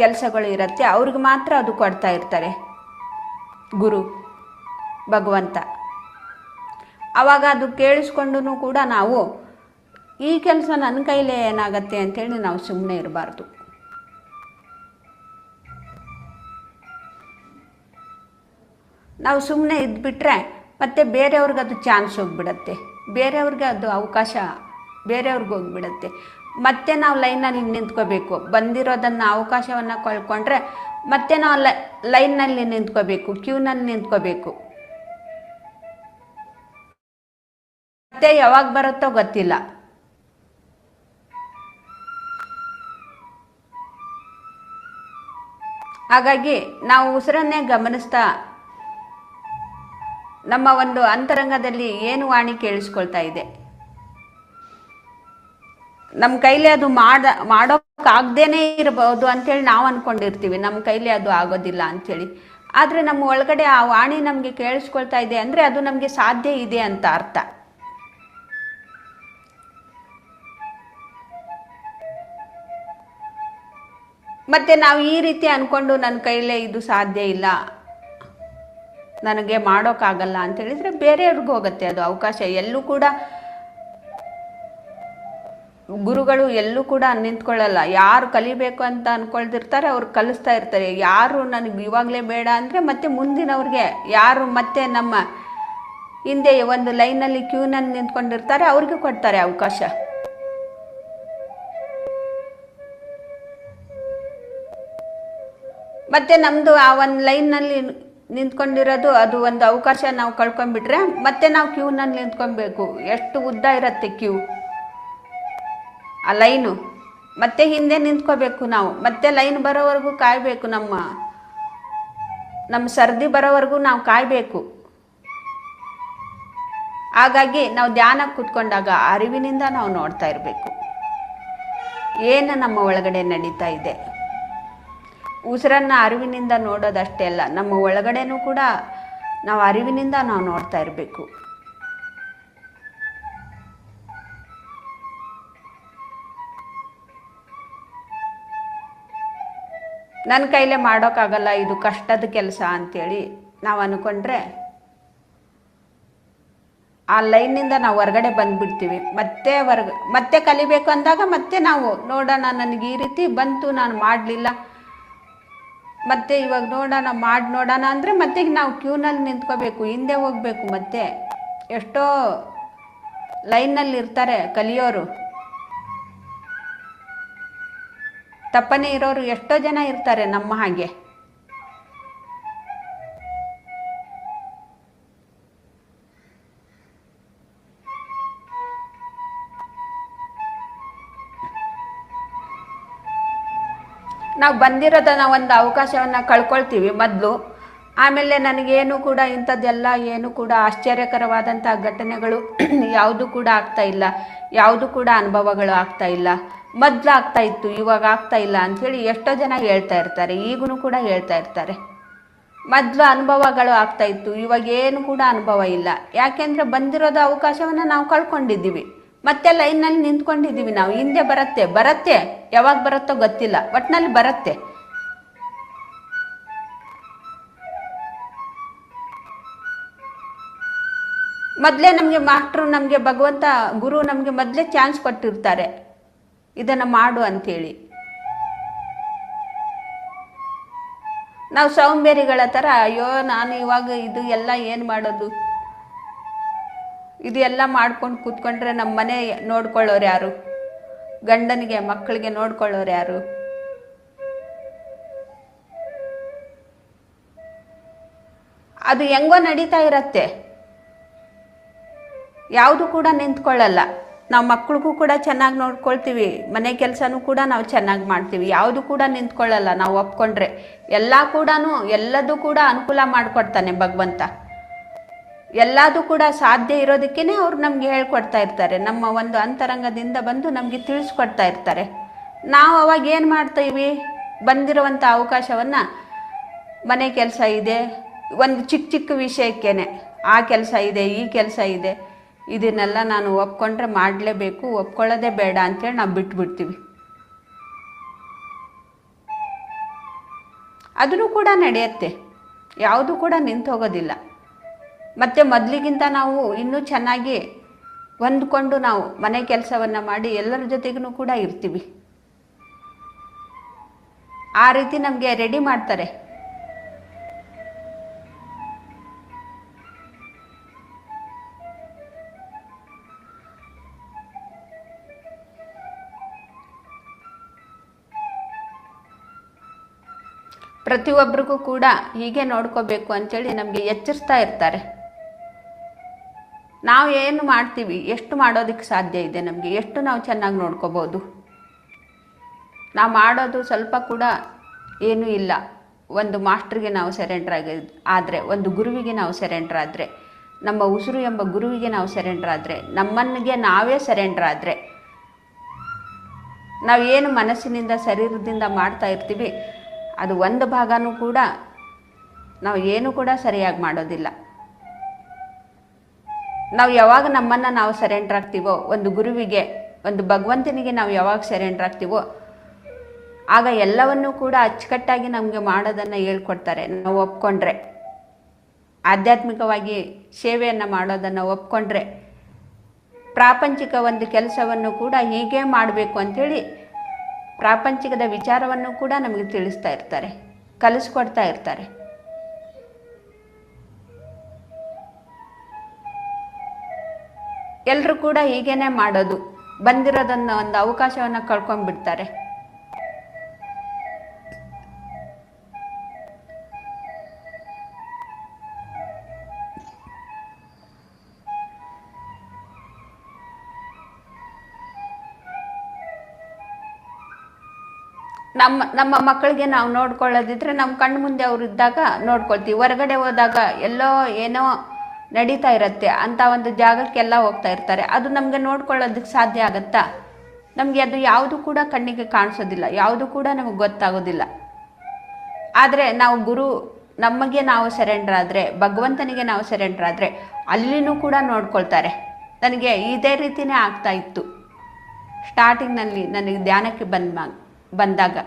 ಕೆಲಸಗಳು ಇರುತ್ತೆ ಅವ್ರಿಗೆ ಮಾತ್ರ ಅದು ಕೊಡ್ತಾ ಇರ್ತಾರೆ ಗುರು ಭಗವಂತ. ಆವಾಗ ಅದು ಕೇಳಿಸ್ಕೊಂಡು ಕೂಡ ನಾವು ಈ ಕೆಲಸ ನನ್ನ ಕೈಲೇ ಏನಾಗತ್ತೆ ಅಂಥೇಳಿ ನಾವು ಸುಮ್ಮನೆ ಇರಬಾರ್ದು. ನಾವು ಸುಮ್ಮನೆ ಇದ್ಬಿಟ್ರೆ ಮತ್ತೆ ಬೇರೆಯವ್ರಿಗೆ ಅದು ಚಾನ್ಸ್ ಹೋಗಿಬಿಡತ್ತೆ, ಬೇರೆಯವ್ರಿಗೆ ಅದು ಅವಕಾಶ ಬೇರೆಯವ್ರಿಗೆ ಹೋಗಿಬಿಡತ್ತೆ. ಮತ್ತೆ ನಾವು ಲೈನಲ್ಲಿ ನಿಂತ್ಕೋಬೇಕು. ಬಂದಿರೋದನ್ನು ಅವಕಾಶವನ್ನು ಕಳ್ಕೊಂಡ್ರೆ ಮತ್ತೆ ನಾವು ಲೈನ್ನಲ್ಲಿ ನಿಂತ್ಕೋಬೇಕು, ಕ್ಯೂನಲ್ಲಿ ನಿಂತ್ಕೋಬೇಕು. ಮತ್ತೆ ಯಾವಾಗ ಬರುತ್ತೋ ಗೊತ್ತಿಲ್ಲ. ಹಾಗಾಗಿ ನಾವು ಉಸಿರನ್ನೇ ಗಮನಿಸ್ತಾ ನಮ್ಮ ಒಂದು ಅಂತರಂಗದಲ್ಲಿ ಏನು ವಾಣಿ ಕೇಳಿಸ್ಕೊಳ್ತಾ ಇದೆ, ನಮ್ಮ ಕೈಲಿ ಅದು ಮಾಡೋಕ್ಕಾಗ್ದೇನೆ ಇರಬಹುದು ಅಂತೇಳಿ ನಾವು ಅಂದ್ಕೊಂಡಿರ್ತೀವಿ, ನಮ್ಮ ಕೈಲಿ ಅದು ಆಗೋದಿಲ್ಲ ಅಂಥೇಳಿ. ಆದರೆ ನಮ್ಮ ಒಳಗಡೆ ಆ ವಾಣಿ ನಮಗೆ ಕೇಳಿಸ್ಕೊಳ್ತಾ ಇದೆ ಅಂದರೆ ಅದು ನಮಗೆ ಸಾಧ್ಯ ಇದೆ ಅಂತ ಅರ್ಥ. ಮತ್ತು ನಾವು ಈ ರೀತಿ ಅಂದ್ಕೊಂಡು ನನ್ನ ಕೈಲೇ ಇದು ಸಾಧ್ಯ ಇಲ್ಲ, ನನಗೆ ಮಾಡೋಕ್ಕಾಗಲ್ಲ ಅಂತೇಳಿದರೆ ಬೇರೆಯವ್ರಿಗೂ ಹೋಗುತ್ತೆ ಅದು ಅವಕಾಶ. ಎಲ್ಲೂ ಕೂಡ ಗುರುಗಳು ಎಲ್ಲೂ ಕೂಡ ನಿಂತ್ಕೊಳ್ಳಲ್ಲ. ಯಾರು ಕಲಿಬೇಕು ಅಂತ ಅಂದ್ಕೊಳ್ತಿರ್ತಾರೆ ಅವ್ರು ಕಲಿಸ್ತಾ ಇರ್ತಾರೆ. ಯಾರು ನನಗೆ ಇವಾಗಲೇ ಬೇಡ ಅಂದರೆ ಮತ್ತೆ ಮುಂದಿನವ್ರಿಗೆ, ಯಾರು ಮತ್ತೆ ನಮ್ಮ ಹಿಂದೆ ಒಂದು ಲೈನಲ್ಲಿ ಕ್ಯೂನಲ್ಲಿ ನಿಂತ್ಕೊಂಡಿರ್ತಾರೆ ಅವ್ರಿಗೆ ಕೊಡ್ತಾರೆ ಅವಕಾಶ. ಮತ್ತೆ ನಮ್ಮದು ಆ ಒಂದು ಲೈನ್ನಲ್ಲಿ ನಿಂತ್ಕೊಂಡಿರೋದು ಅದು ಒಂದು ಅವಕಾಶ ನಾವು ಕಳ್ಕೊಂಡ್ಬಿಟ್ರೆ ಮತ್ತೆ ನಾವು ಕ್ಯೂನಲ್ಲಿ ನಿಂತ್ಕೊಬೇಕು. ಎಷ್ಟು ಉದ್ದ ಇರುತ್ತೆ ಕ್ಯೂ, ಆ ಲೈನು. ಮತ್ತೆ ಹಿಂದೆ ನಿಂತ್ಕೋಬೇಕು ನಾವು, ಮತ್ತೆ ಲೈನ್ ಬರೋವರೆಗೂ ಕಾಯಬೇಕು, ನಮ್ಮ ಸರ್ದಿ ಬರೋವರೆಗೂ ನಾವು ಕಾಯಬೇಕು. ಹಾಗಾಗಿ ನಾವು ಧ್ಯಾನಕ್ಕೆ ಕೂತ್ಕೊಂಡಾಗ ಅರಿವಿನಿಂದ ನಾವು ನೋಡ್ತಾ ಇರಬೇಕು ಏನು ನಮ್ಮ ಒಳಗಡೆ ನಡೀತಾ ಇದೆ. ಉಸಿರನ್ನು ಅರಿವಿನಿಂದ ನೋಡೋದಷ್ಟೇ ಅಲ್ಲ, ನಮ್ಮ ಒಳಗಡೆನೂ ಕೂಡ ನಾವು ಅರಿವಿನಿಂದ ನಾವು ನೋಡ್ತಾ ಇರಬೇಕು. ನನ್ನ ಕೈಲೇ ಮಾಡೋಕ್ಕಾಗಲ್ಲ, ಇದು ಕಷ್ಟದ ಕೆಲಸ ಅಂಥೇಳಿ ನಾವು ಅಂದ್ಕೊಂಡ್ರೆ ಆ ಲೈನಿಂದ ನಾವು ಹೊರಗಡೆ ಬಂದುಬಿಡ್ತೀವಿ. ಮತ್ತೆ ಕಲಿಬೇಕು ಅಂದಾಗ ಮತ್ತೆ ನಾವು ನೋಡೋಣ, ನನಗೆ ಈ ರೀತಿ ಬಂತು, ನಾನು ಮಾಡಲಿಲ್ಲ, ಮತ್ತೆ ಇವಾಗ ನೋಡೋಣ ಅಂದರೆ ಮತ್ತೆ ನಾವು ಕ್ಯೂನಲ್ಲಿ ನಿಂತ್ಕೋಬೇಕು, ಹಿಂದೆ ಹೋಗಬೇಕು. ಮತ್ತೆ ಎಷ್ಟೋ ಲೈನ್ನಲ್ಲಿ ಇರ್ತಾರೆ ಕಲಿಯೋರು, ತಪ್ಪನೇ ಇರೋರು ಎಷ್ಟೋ ಜನ ಇರ್ತಾರೆ ನಮ್ಮ ಹಾಗೆ. ನಾವು ಬಂದಿರೋದನ್ನ ಒಂದು ಅವಕಾಶವನ್ನು ಕಳ್ಕೊಳ್ತೀವಿ ಮೊದಲು. ಆಮೇಲೆ ನನಗೇನು ಕೂಡ ಇಂಥದ್ದೆಲ್ಲ ಏನು ಕೂಡ ಆಶ್ಚರ್ಯಕರವಾದಂಥ ಘಟನೆಗಳು ಯಾವುದು ಕೂಡ ಆಗ್ತಾ ಇಲ್ಲ, ಯಾವುದು ಕೂಡ ಅನುಭವಗಳು ಆಗ್ತಾ ಇಲ್ಲ. ಮೊದಲು ಆಗ್ತಾ ಇತ್ತು, ಇವಾಗ ಆಗ್ತಾ ಇಲ್ಲ ಅಂಥೇಳಿ ಎಷ್ಟೋ ಜನ ಹೇಳ್ತಾ ಇರ್ತಾರೆ, ಈಗೂ ಕೂಡ ಹೇಳ್ತಾ ಇರ್ತಾರೆ. ಮೊದಲು ಅನುಭವಗಳು ಆಗ್ತಾ ಇತ್ತು, ಇವಾಗ ಏನು ಕೂಡ ಅನುಭವ ಇಲ್ಲ. ಯಾಕೆಂದರೆ ಬಂದಿರೋದು ಅವಕಾಶವನ್ನು ನಾವು ಕಳ್ಕೊಂಡಿದ್ದೀವಿ. ಮತ್ತೆ ಲೈನ್ನಲ್ಲಿ ನಿಂತ್ಕೊಂಡಿದ್ದೀವಿ ನಾವು. ಹಿಂದೆ ಬರುತ್ತೆ, ಯಾವಾಗ ಬರುತ್ತೋ ಗೊತ್ತಿಲ್ಲ, ಒಟ್ಟಿನಲ್ಲಿ ಬರುತ್ತೆ. ಮೊದಲೇ ನಮಗೆ ಮಾಸ್ಟ್ರು, ನಮಗೆ ಭಗವಂತ ಗುರು ನಮಗೆ ಮೊದಲೇ ಚಾನ್ಸ್ ಕೊಟ್ಟಿರ್ತಾರೆ, ಇದನ್ನು ಮಾಡು ಅಂಥೇಳಿ. ನಾವು ಸೋಂಬೇರಿಗಳ ಥರ ಅಯ್ಯೋ ನಾನು ಇವಾಗ ಇದು ಎಲ್ಲ ಏನು ಮಾಡೋದು, ಇದು ಎಲ್ಲ ಮಾಡ್ಕೊಂಡು ಕೂತ್ಕೊಂಡ್ರೆ ನಮ್ಮ ಮನೆ ನೋಡ್ಕೊಳ್ಳೋರು ಯಾರು, ಗಂಡನಿಗೆ ಮಕ್ಕಳಿಗೆ ನೋಡ್ಕೊಳ್ಳೋರು ಯಾರು. ಅದು ಹೆಂಗೋ ನಡೀತಾ ಇರತ್ತೆ, ಯಾವುದು ಕೂಡ ನಿಂತ್ಕೊಳ್ಳಲ್ಲ. ನಾವು ಮಕ್ಕಳಿಗೂ ಕೂಡ ಚೆನ್ನಾಗಿ ನೋಡ್ಕೊಳ್ತೀವಿ, ಮನೆ ಕೆಲಸನೂ ಕೂಡ ನಾವು ಚೆನ್ನಾಗಿ ಮಾಡ್ತೀವಿ, ಯಾವುದು ಕೂಡ ನಿಂತ್ಕೊಳ್ಳಲ್ಲ ನಾವು ಒಪ್ಕೊಂಡ್ರೆ. ಎಲ್ಲದೂ ಕೂಡ ಅನುಕೂಲ ಮಾಡಿಕೊಡ್ತಾನೆ ಭಗವಂತ. ಎಲ್ಲದೂ ಕೂಡ ಸಾಧ್ಯ ಇರೋದಕ್ಕೇ ಅವ್ರು ನಮಗೆ ಹೇಳ್ಕೊಡ್ತಾ ಇರ್ತಾರೆ, ನಮ್ಮ ಒಂದು ಅಂತರಂಗದಿಂದ ಬಂದು ನಮಗೆ ತಿಳಿಸ್ಕೊಡ್ತಾ ಇರ್ತಾರೆ. ನಾವು ಅವಾಗ ಏನು ಮಾಡ್ತೀವಿ, ಬಂದಿರುವಂಥ ಅವಕಾಶವನ್ನು, ಮನೆ ಕೆಲಸ ಇದೆ, ಒಂದು ಚಿಕ್ಕ ವಿಷಯಕ್ಕೇನೆ ಆ ಕೆಲಸ ಇದೆ, ಈ ಕೆಲಸ ಇದೆ, ಇದನ್ನೆಲ್ಲ ನಾನು ಒಪ್ಕೊಂಡ್ರೆ ಮಾಡಲೇಬೇಕು, ಒಪ್ಕೊಳ್ಳೋದೇ ಬೇಡ ಅಂತೇಳಿ ನಾವು ಬಿಟ್ಬಿಡ್ತೀವಿ. ಅದೂ ಕೂಡ ನಡೆಯುತ್ತೆ, ಯಾವುದೂ ಕೂಡ ನಿಂತು ಹೋಗೋದಿಲ್ಲ. ಮತ್ತು ಮೊದಲಿಗಿಂತ ನಾವು ಇನ್ನೂ ಚೆನ್ನಾಗಿ ಹೊಂದ್ಕೊಂಡು ನಾವು ಮನೆ ಕೆಲಸವನ್ನು ಮಾಡಿ ಎಲ್ಲರ ಜೊತೆಗೂ ಕೂಡ ಇರ್ತೀವಿ. ಆ ರೀತಿ ನಮಗೆ ರೆಡಿ ಮಾಡ್ತಾರೆ. ಪ್ರತಿಯೊಬ್ಬರಿಗೂ ಕೂಡ ಹೀಗೆ ನೋಡ್ಕೋಬೇಕು ಅಂಥೇಳಿ ನಮಗೆ ಎಚ್ಚರಿಸ್ತಾ ಇರ್ತಾರೆ. ನಾವು ಏನು ಮಾಡ್ತೀವಿ, ಎಷ್ಟು ಮಾಡೋದಕ್ಕೆ ಸಾಧ್ಯ ಇದೆ, ನಮಗೆ ಎಷ್ಟು ನಾವು ಚೆನ್ನಾಗಿ ನೋಡ್ಕೋಬೋದು. ನಾವು ಮಾಡೋದು ಸ್ವಲ್ಪ ಕೂಡ ಏನೂ ಇಲ್ಲ. ಒಂದು ಮಾಸ್ಟ್ರಿಗೆ ನಾವು ಸರೆಂಡರ್ ಆದರೆ, ಒಂದು ಗುರುವಿಗೆ ನಾವು ಸರೆಂಡರ್ ಆದರೆ, ನಮ್ಮ ಉಸಿರು ಎಂಬ ಗುರುವಿಗೆ ನಾವು ಸರೆಂಡರ್ ಆದರೆ, ನಮ್ಮನ್ನಿಗೆ ನಾವೇ ಸರೆಂಡರ್ ಆದರೆ, ನಾವೇನು ಮನಸ್ಸಿನಿಂದ ಶರೀರದಿಂದ ಮಾಡ್ತಾ ಇರ್ತೀವಿ ಅದು ಒಂದು ಭಾಗನೂ ಕೂಡ ನಾವು ಏನು ಕೂಡ ಸರಿಯಾಗಿ ಮಾಡೋದಿಲ್ಲ. ನಾವು ಯಾವಾಗ ನಮ್ಮನ್ನು ನಾವು ಸರೆಂಡರ್ ಆಗ್ತೀವೋ, ಒಂದು ಗುರುವಿಗೆ, ಒಂದು ಭಗವಂತನಿಗೆ ನಾವು ಯಾವಾಗ ಸರೆಂಡರ್ ಆಗ್ತೀವೋ ಆಗ ಎಲ್ಲವನ್ನೂ ಕೂಡ ಅಚ್ಚುಕಟ್ಟಾಗಿ ನಮಗೆ ಮಾಡೋದನ್ನು ಹೇಳ್ಕೊಡ್ತಾರೆ. ನಾವು ಒಪ್ಕೊಂಡ್ರೆ, ಆಧ್ಯಾತ್ಮಿಕವಾಗಿ ಸೇವೆಯನ್ನು ಮಾಡೋದನ್ನು ಒಪ್ಕೊಂಡ್ರೆ, ಪ್ರಾಪಂಚಿಕ ಒಂದು ಕೆಲಸವನ್ನು ಕೂಡ ಹೀಗೆ ಮಾಡಬೇಕು ಅಂಥೇಳಿ ಪ್ರಾಪಂಚಿಕದ ವಿಚಾರವನ್ನು ಕೂಡ ನಮಗೆ ತಿಳಿಸ್ತಾ ಇರ್ತಾರೆ, ಕಲಿಸ್ಕೊಡ್ತಾ ಇರ್ತಾರೆ. ಎಲ್ಲರೂ ಕೂಡ ಹೀಗೇನೆ ಮಾಡೋದು, ಬಂದಿರೋದನ್ನು ಒಂದು ಅವಕಾಶವನ್ನು ಕಳ್ಕೊಂಡ್ಬಿಡ್ತಾರೆ. ನಮ್ಮ ಮಕ್ಕಳಿಗೆ ನಾವು ನೋಡ್ಕೊಳ್ಳೋದಿದ್ರೆ ನಮ್ಮ ಕಣ್ಣು ಮುಂದೆ ಅವ್ರು ಇದ್ದಾಗ ನೋಡ್ಕೊಳ್ತೀವಿ. ಹೊರಗಡೆ ಹೋದಾಗ ಎಲ್ಲೋ ಏನೋ ನಡೀತಾ ಇರುತ್ತೆ, ಅಂಥ ಒಂದು ಜಾಗಕ್ಕೆಲ್ಲ ಹೋಗ್ತಾ ಇರ್ತಾರೆ. ಅದು ನಮಗೆ ನೋಡ್ಕೊಳ್ಳೋದಕ್ಕೆ ಸಾಧ್ಯ ಆಗುತ್ತಾ? ನಮಗೆ ಅದು ಯಾವುದು ಕೂಡ ಕಣ್ಣಿಗೆ ಕಾಣಿಸೋದಿಲ್ಲ, ಯಾವುದು ಕೂಡ ನಮಗೆ ಗೊತ್ತಾಗೋದಿಲ್ಲ. ಆದರೆ ನಾವು ನಮಗೆ ನಾವು ಸರೆಂಡರ್ ಆದರೆ, ಭಗವಂತನಿಗೆ ನಾವು ಸರೆಂಡರ್ ಆದರೆ ಅಲ್ಲಿನೂ ಕೂಡ ನೋಡ್ಕೊಳ್ತಾರೆ. ನನಗೆ ಇದೇ ರೀತಿಯೇ ಆಗ್ತಾ ಇತ್ತು ಸ್ಟಾರ್ಟಿಂಗ್ನಲ್ಲಿ, ನನಗೆ ಧ್ಯಾನಕ್ಕೆ ಬಂದಾಗ.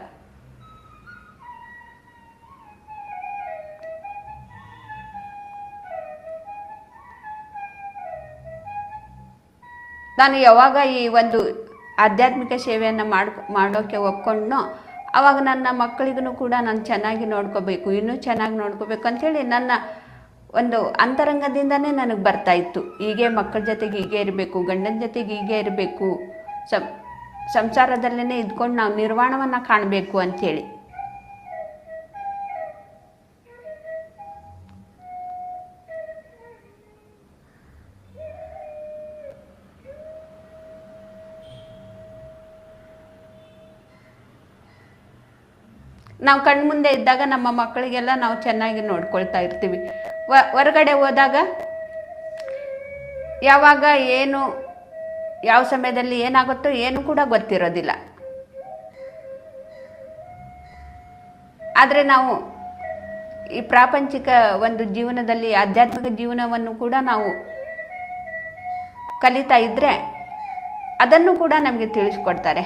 ನಾನು ಯಾವಾಗ ಈ ಒಂದು ಆಧ್ಯಾತ್ಮಿಕ ಸೇವೆಯನ್ನು ಮಾಡೋಕ್ಕೆ ಒಪ್ಕೊಂಡ್ನೋ ಆವಾಗ ನನ್ನ ಮಕ್ಕಳಿಗೂ ಕೂಡ ನಾನು ಚೆನ್ನಾಗಿ ನೋಡ್ಕೋಬೇಕು, ಇನ್ನೂ ಚೆನ್ನಾಗಿ ನೋಡ್ಕೋಬೇಕು ಅಂಥೇಳಿ ನನ್ನ ಒಂದು ಅಂತರಂಗದಿಂದನೇ ನನಗೆ ಬರ್ತಾ ಇತ್ತು. ಹೀಗೆ ಮಕ್ಕಳ ಜೊತೆಗೆ ಹೀಗೆ ಇರಬೇಕು, ಗಂಡನ ಜೊತೆಗೆ ಹೀಗೆ ಇರಬೇಕು, ಸಂಸಾರದಲ್ಲೇ ಇದ್ಕೊಂಡು ನಾವು ನಿರ್ವಾಣವನ್ನು ಕಾಣಬೇಕು ಅಂಥೇಳಿ. ನಾವು ಕಣ್ಮುಂದೆ ಇದ್ದಾಗ ನಮ್ಮ ಮಕ್ಕಳಿಗೆಲ್ಲ ನಾವು ಚೆನ್ನಾಗಿ ನೋಡ್ಕೊಳ್ತಾ ಇರ್ತೀವಿ. ಹೊರಗಡೆ ಹೋದಾಗ ಯಾವಾಗ ಏನು ಯಾವ ಸಮಯದಲ್ಲಿ ಏನಾಗುತ್ತೋ ಏನು ಕೂಡ ಗೊತ್ತಿರೋದಿಲ್ಲ. ಆದರೆ ನಾವು ಈ ಪ್ರಾಪಂಚಿಕ ಒಂದು ಜೀವನದಲ್ಲಿ ಆಧ್ಯಾತ್ಮಿಕ ಜೀವನವನ್ನು ಕೂಡ ನಾವು ಕಲಿತಾ ಇದ್ದರೆ ಅದನ್ನು ಕೂಡ ನಮಗೆ ತಿಳಿಸ್ಕೊಡ್ತಾರೆ.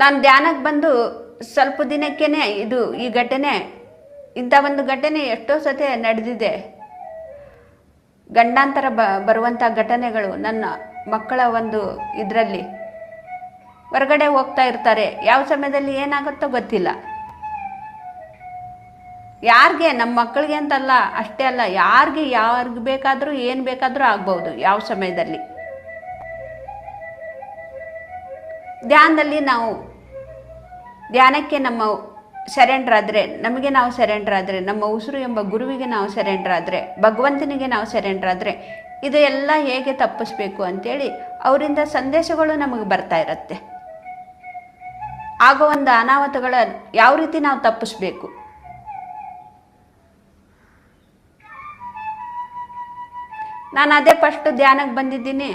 ನಾನು ಧ್ಯಾನಕ್ಕೆ ಬಂದು ಸ್ವಲ್ಪ ದಿನಕ್ಕೇನೆ ಈ ಘಟನೆ, ಇಂಥ ಒಂದು ಘಟನೆ ಎಷ್ಟೋ ಸತಿ ನಡೆದಿದೆ. ಗಂಡಾಂತರ ಬರುವಂಥ ಘಟನೆಗಳು ನನ್ನ ಮಕ್ಕಳ ಒಂದು ಇದರಲ್ಲಿ ಹೊರಗಡೆ ಹೋಗ್ತಾ ಇರ್ತಾರೆ. ಯಾವ ಸಮಯದಲ್ಲಿ ಏನಾಗುತ್ತೋ ಗೊತ್ತಿಲ್ಲ. ಯಾರಿಗೆ, ನಮ್ಮ ಮಕ್ಕಳಿಗೆ ಅಂತಲ್ಲ, ಅಷ್ಟೇ ಅಲ್ಲ, ಯಾರಿಗೆ ಬೇಕಾದರೂ ಏನು ಬೇಕಾದರೂ ಆಗ್ಬೋದು ಯಾವ ಸಮಯದಲ್ಲಿ. ಧ್ಯಾನಕ್ಕೆ ನಮ್ಮ ಸರೆಂಡರ್ ಆದರೆ, ನಮಗೆ ನಾವು ಸರೆಂಡರ್ ಆದರೆ, ನಮ್ಮ ಉಸಿರು ಎಂಬ ಗುರುವಿಗೆ ನಾವು ಸರೆಂಡರ್ ಆದರೆ, ಭಗವಂತನಿಗೆ ನಾವು ಸರೆಂಡರ್ ಆದರೆ, ಇದೆಲ್ಲ ಹೇಗೆ ತಪ್ಪಿಸ್ಬೇಕು ಅಂತೇಳಿ ಅವರಿಂದ ಸಂದೇಶಗಳು ನಮಗೆ ಬರ್ತಾ ಇರುತ್ತೆ. ಆಗೋ ಒಂದು ಅನಾಹುತಗಳ ಯಾವ ರೀತಿ ನಾವು ತಪ್ಪಿಸ್ಬೇಕು. ನಾನು ಅದೇ ಫಸ್ಟ್ ಧ್ಯಾನಕ್ಕೆ ಬಂದಿದ್ದೀನಿ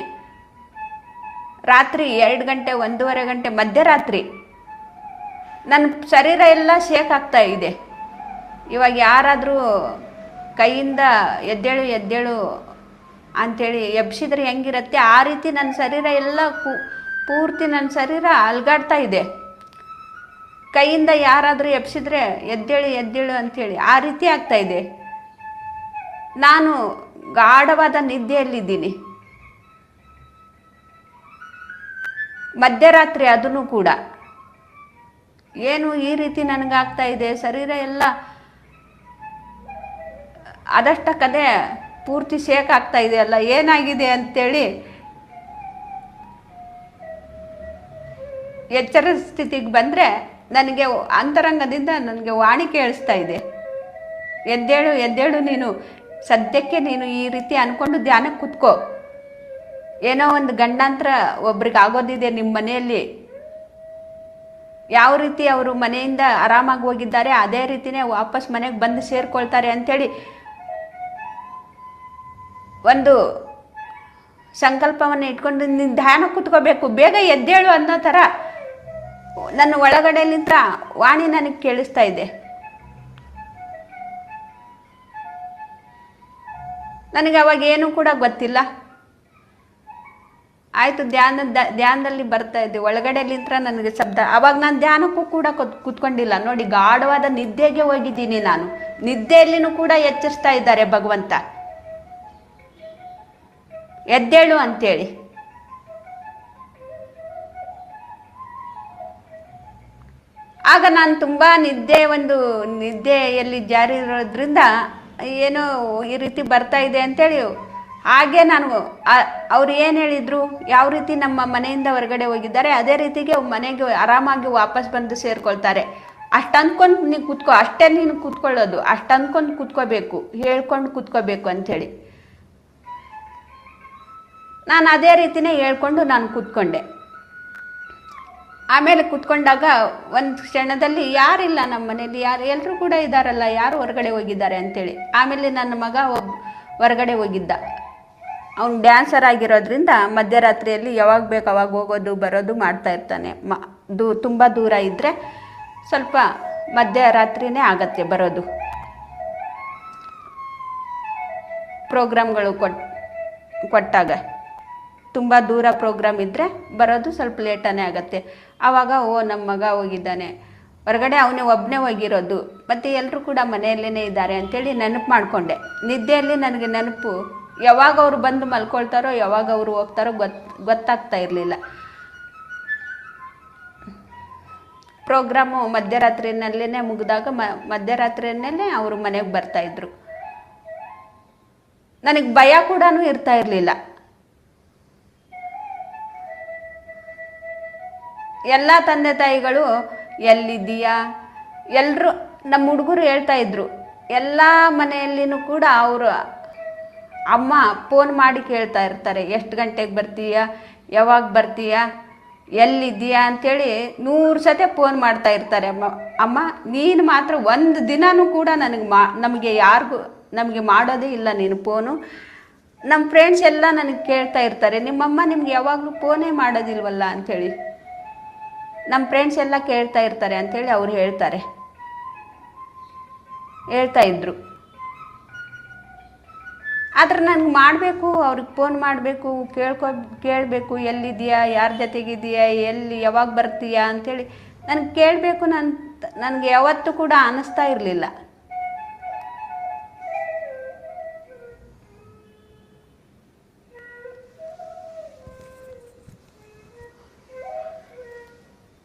ರಾತ್ರಿ 2 ಗಂಟೆ 1:30 ಗಂಟೆ ಮಧ್ಯರಾತ್ರಿ. ನನ್ನ ಶರೀರ ಎಲ್ಲ ಶೇಕ್ ಆಗ್ತಾ ಇದೆ. ಇವಾಗ ಯಾರಾದರೂ ಕೈಯಿಂದ ಎದ್ದೇಳು ಅಂಥೇಳಿ ಎಬ್ಸಿದ್ರೆ ಹೆಂಗಿರುತ್ತೆ ಆ ರೀತಿ ನನ್ನ ಶರೀರ ಎಲ್ಲ ಪೂರ್ತಿ ನನ್ನ ಶರೀರ ಅಲ್ಗಾಡ್ತಾ ಇದೆ. ಕೈಯಿಂದ ಯಾರಾದರೂ ಎಬ್ಸಿದ್ರೆ ಎದ್ದೇಳು ಅಂಥೇಳಿ ಆ ರೀತಿ ಆಗ್ತಾ ಇದೆ. ನಾನು ಗಾಢವಾದ ನಿದ್ದೆಯಲ್ಲಿದ್ದೀನಿ. ಮಧ್ಯರಾತ್ರಿ ಅದನ್ನು ಕೂಡ ಏನು ಈ ರೀತಿ ನನಗಾಗ್ತಾ ಇದೆ, ಶರೀರ ಎಲ್ಲ ಅದಷ್ಟಕ್ಕದೇ ಪೂರ್ತಿ ಶೇಕ್ ಆಗ್ತಾ ಇದೆಯಲ್ಲ, ಏನಾಗಿದೆ ಅಂತೇಳಿ ಎಚ್ಚರ ಸ್ಥಿತಿಗೆ ಬಂದರೆ ನನಗೆ ಅಂತರಂಗದಿಂದ ನನಗೆ ವಾಣಿ ಕೇಳಿಸ್ತಾ ಇದೆ, ಎದ್ದೇಳು ಎದ್ದೇಳು, ನೀನು ಸದ್ಯಕ್ಕೆ ನೀನು ಈ ರೀತಿ ಅಂದ್ಕೊಂಡು ಧ್ಯಾನಕ್ಕೆ ಕೂತ್ಕೋ. ಏನೋ ಒಂದು ಗಂಡಾಂತರ ಒಬ್ರಿಗೆ ಆಗೋದಿದೆ ನಿಮ್ಮ ಮನೆಯಲ್ಲಿ, ಯಾವ ರೀತಿ ಅವರು ಮನೆಯಿಂದ ಆರಾಮಾಗಿ ಹೋಗಿದ್ದಾರೆ ಅದೇ ರೀತಿಯೇ ವಾಪಸ್ ಮನೆಗೆ ಬಂದು ಸೇರ್ಕೊಳ್ತಾರೆ ಅಂಥೇಳಿ ಒಂದು ಸಂಕಲ್ಪವನ್ನು ಇಟ್ಕೊಂಡು ನೀನು ಧ್ಯಾನ ಕೂತ್ಕೋಬೇಕು, ಬೇಗ ಎದ್ದೇಳು ಅನ್ನೋ ಥರ ನನ್ನ ಒಳಗಡೆಲಿಂದ ವಾಣಿ ನನಗೆ ಕೇಳಿಸ್ತಾ ಇದೆ. ನನಗೆ ಅವಾಗ ಏನೂ ಕೂಡ ಗೊತ್ತಿಲ್ಲ. ಆಯಿತು, ಧ್ಯಾನದಲ್ಲಿ ಬರ್ತಾ ಇದ್ದೆ, ಒಳಗಡೆಲಿಂತ್ರ ನನಗೆ ಶಬ್ದ. ಅವಾಗ ನಾನು ಧ್ಯಾನಕ್ಕೂ ಕೂಡ ಕೂತ್ಕೊಂಡಿಲ್ಲ ನೋಡಿ, ಗಾಢವಾದ ನಿದ್ದೆಗೆ ಹೋಗಿದ್ದೀನಿ ನಾನು. ನಿದ್ದೆಯಲ್ಲಿನೂ ಕೂಡ ಎಚ್ಚರಿಸ್ತಾ ಇದ್ದಾರೆ ಭಗವಂತ, ಎದ್ದೇಳು ಅಂತೇಳಿ. ಆಗ ನಾನು ತುಂಬ ನಿದ್ದೆಯಲ್ಲಿ ಜಾರಿ ಇರೋದ್ರಿಂದ ಏನೋ ಈ ರೀತಿ ಬರ್ತಾ ಇದೆ ಅಂಥೇಳಿ ಹಾಗೆ ನಾನು ಅವ್ರು ಏನು ಹೇಳಿದರು, ಯಾವ ರೀತಿ ನಮ್ಮ ಮನೆಯಿಂದ ಹೊರಗಡೆ ಹೋಗಿದ್ದಾರೆ ಅದೇ ರೀತಿಗೆ ಮನೆಗೆ ಆರಾಮಾಗಿ ವಾಪಸ್ ಬಂದು ಸೇರ್ಕೊಳ್ತಾರೆ. ಅಷ್ಟು ಅಂದ್ಕೊಂಡು ನೀನು ಕೂತ್ಕೋ, ಅಷ್ಟೇ ನೀನು ಕೂತ್ಕೊಳ್ಳೋದು, ಅಷ್ಟು ಅಂದ್ಕೊಂಡು ಕೂತ್ಕೋಬೇಕು, ಹೇಳ್ಕೊಂಡು ಕೂತ್ಕೋಬೇಕು ಅಂಥೇಳಿ ನಾನು ಅದೇ ರೀತಿಯೇ ಹೇಳ್ಕೊಂಡು ನಾನು ಕೂತ್ಕೊಂಡೆ. ಆಮೇಲೆ ಕೂತ್ಕೊಂಡಾಗ ಒಂದು ಕ್ಷಣದಲ್ಲಿ ಯಾರಿಲ್ಲ ನಮ್ಮ ಮನೇಲಿ, ಎಲ್ಲರೂ ಕೂಡ ಇದ್ದಾರಲ್ಲ, ಯಾರು ಹೊರಗಡೆ ಹೋಗಿದ್ದಾರೆ ಅಂಥೇಳಿ. ಆಮೇಲೆ ನನ್ನ ಮಗ ಹೊರಗಡೆ ಹೋಗಿದ್ದ, ಅವನು ಡ್ಯಾನ್ಸರ್ ಆಗಿರೋದ್ರಿಂದ ಮಧ್ಯರಾತ್ರಿಯಲ್ಲಿ ಯಾವಾಗ ಬೇಕು ಅವಾಗ ಹೋಗೋದು ಬರೋದು ಮಾಡ್ತಾ ಇರ್ತಾನೆ. ತುಂಬ ದೂರ ಇದ್ದರೆ ಸ್ವಲ್ಪ ಮಧ್ಯರಾತ್ರಿನೇ ಆಗತ್ತೆ ಬರೋದು. ಪ್ರೋಗ್ರಾಮ್ಗಳು ಕೊಟ್ಟಾಗ ತುಂಬ ದೂರ ಪ್ರೋಗ್ರಾಮ್ ಇದ್ದರೆ ಬರೋದು ಸ್ವಲ್ಪ ಲೇಟನೇ ಆಗುತ್ತೆ. ಆವಾಗ ನಮ್ಮ ಮಗ ಹೋಗಿದ್ದಾನೆ ಹೊರಗಡೆ, ಅವನೇ ಒಬ್ಬನೇ ಹೋಗಿರೋದು, ಮತ್ತು ಎಲ್ಲರೂ ಕೂಡ ಮನೆಯಲ್ಲೇ ಇದ್ದಾರೆ ಅಂಥೇಳಿ ನೆನಪು ಮಾಡಿಕೊಂಡೆ. ನಿದ್ದೆಯಲ್ಲಿ ನನಗೆ ನೆನಪು, ಯಾವಾಗ ಅವರು ಬಂದು ಮಲ್ಕೊಳ್ತಾರೋ ಯಾವಾಗ ಅವರು ಹೋಗ್ತಾರೋ ಗೊತ್ತಾಗ್ತಾ ಇರಲಿಲ್ಲ. ಪ್ರೋಗ್ರಾಮು ಮಧ್ಯರಾತ್ರಿನಲ್ಲೇ ಮುಗಿದಾಗ ಮಧ್ಯರಾತ್ರಿಯಲ್ಲೇ ಅವರು ಮನೆಗೆ ಬರ್ತಾಯಿದ್ರು. ನನಗೆ ಭಯ ಕೂಡ ಇರ್ತಾ ಇರಲಿಲ್ಲ. ಎಲ್ಲ ತಂದೆ ತಾಯಿಗಳು ಎಲ್ಲಿದ್ದೀಯಾ, ಎಲ್ಲರೂ ನಮ್ಮ ಹುಡುಗರು ಹೇಳ್ತಾ ಇದ್ರು, ಎಲ್ಲ ಮನೆಯಲ್ಲಿನೂ ಕೂಡ ಅವರು ಅಮ್ಮ ಫೋನ್ ಮಾಡಿ ಕೇಳ್ತಾ ಇರ್ತಾರೆ, ಎಷ್ಟು ಗಂಟೆಗೆ ಬರ್ತೀಯಾ, ಯಾವಾಗ ಬರ್ತೀಯಾ, ಎಲ್ಲಿದ್ದೀಯಾ ಅಂಥೇಳಿ 100 ಸತಿ ಫೋನ್ ಮಾಡ್ತಾ ಇರ್ತಾರೆ. ಅಮ್ಮ ನೀನು ಮಾತ್ರ ಒಂದು ದಿನವೂ ಕೂಡ ನಮಗೆ ಮಾಡೋದೇ ಇಲ್ಲ ನೀನು ಫೋನು. ನಮ್ಮ ಫ್ರೆಂಡ್ಸ್ ಎಲ್ಲ ನನಗೆ ಕೇಳ್ತಾ ಇರ್ತಾರೆ, ನಿಮ್ಮಮ್ಮ ನಿಮ್ಗೆ ಯಾವಾಗಲೂ ಫೋನೇ ಮಾಡೋದಿಲ್ವಲ್ಲ ಅಂಥೇಳಿ. ನಮ್ಮ ಫ್ರೆಂಡ್ಸ್ ಎಲ್ಲ ಕೇಳ್ತಾ ಇರ್ತಾರೆ ಅಂಥೇಳಿ ಅವ್ರು ಹೇಳ್ತಾ ಇದ್ರು. ಆದರೆ ನನಗೆ ಮಾಡಬೇಕು, ಅವ್ರಿಗೆ ಫೋನ್ ಮಾಡಬೇಕು, ಕೇಳಬೇಕು, ಎಲ್ಲಿದೆಯಾ, ಯಾರ ಜೊತೆಗಿದೆಯಾ, ಯಾವಾಗ ಬರ್ತೀಯಾ ಅಂಥೇಳಿ ನನಗೆ ಕೇಳಬೇಕು ನನಗೆ ಯಾವತ್ತೂ ಕೂಡ ಅನ್ನಿಸ್ತಾ ಇರಲಿಲ್ಲ.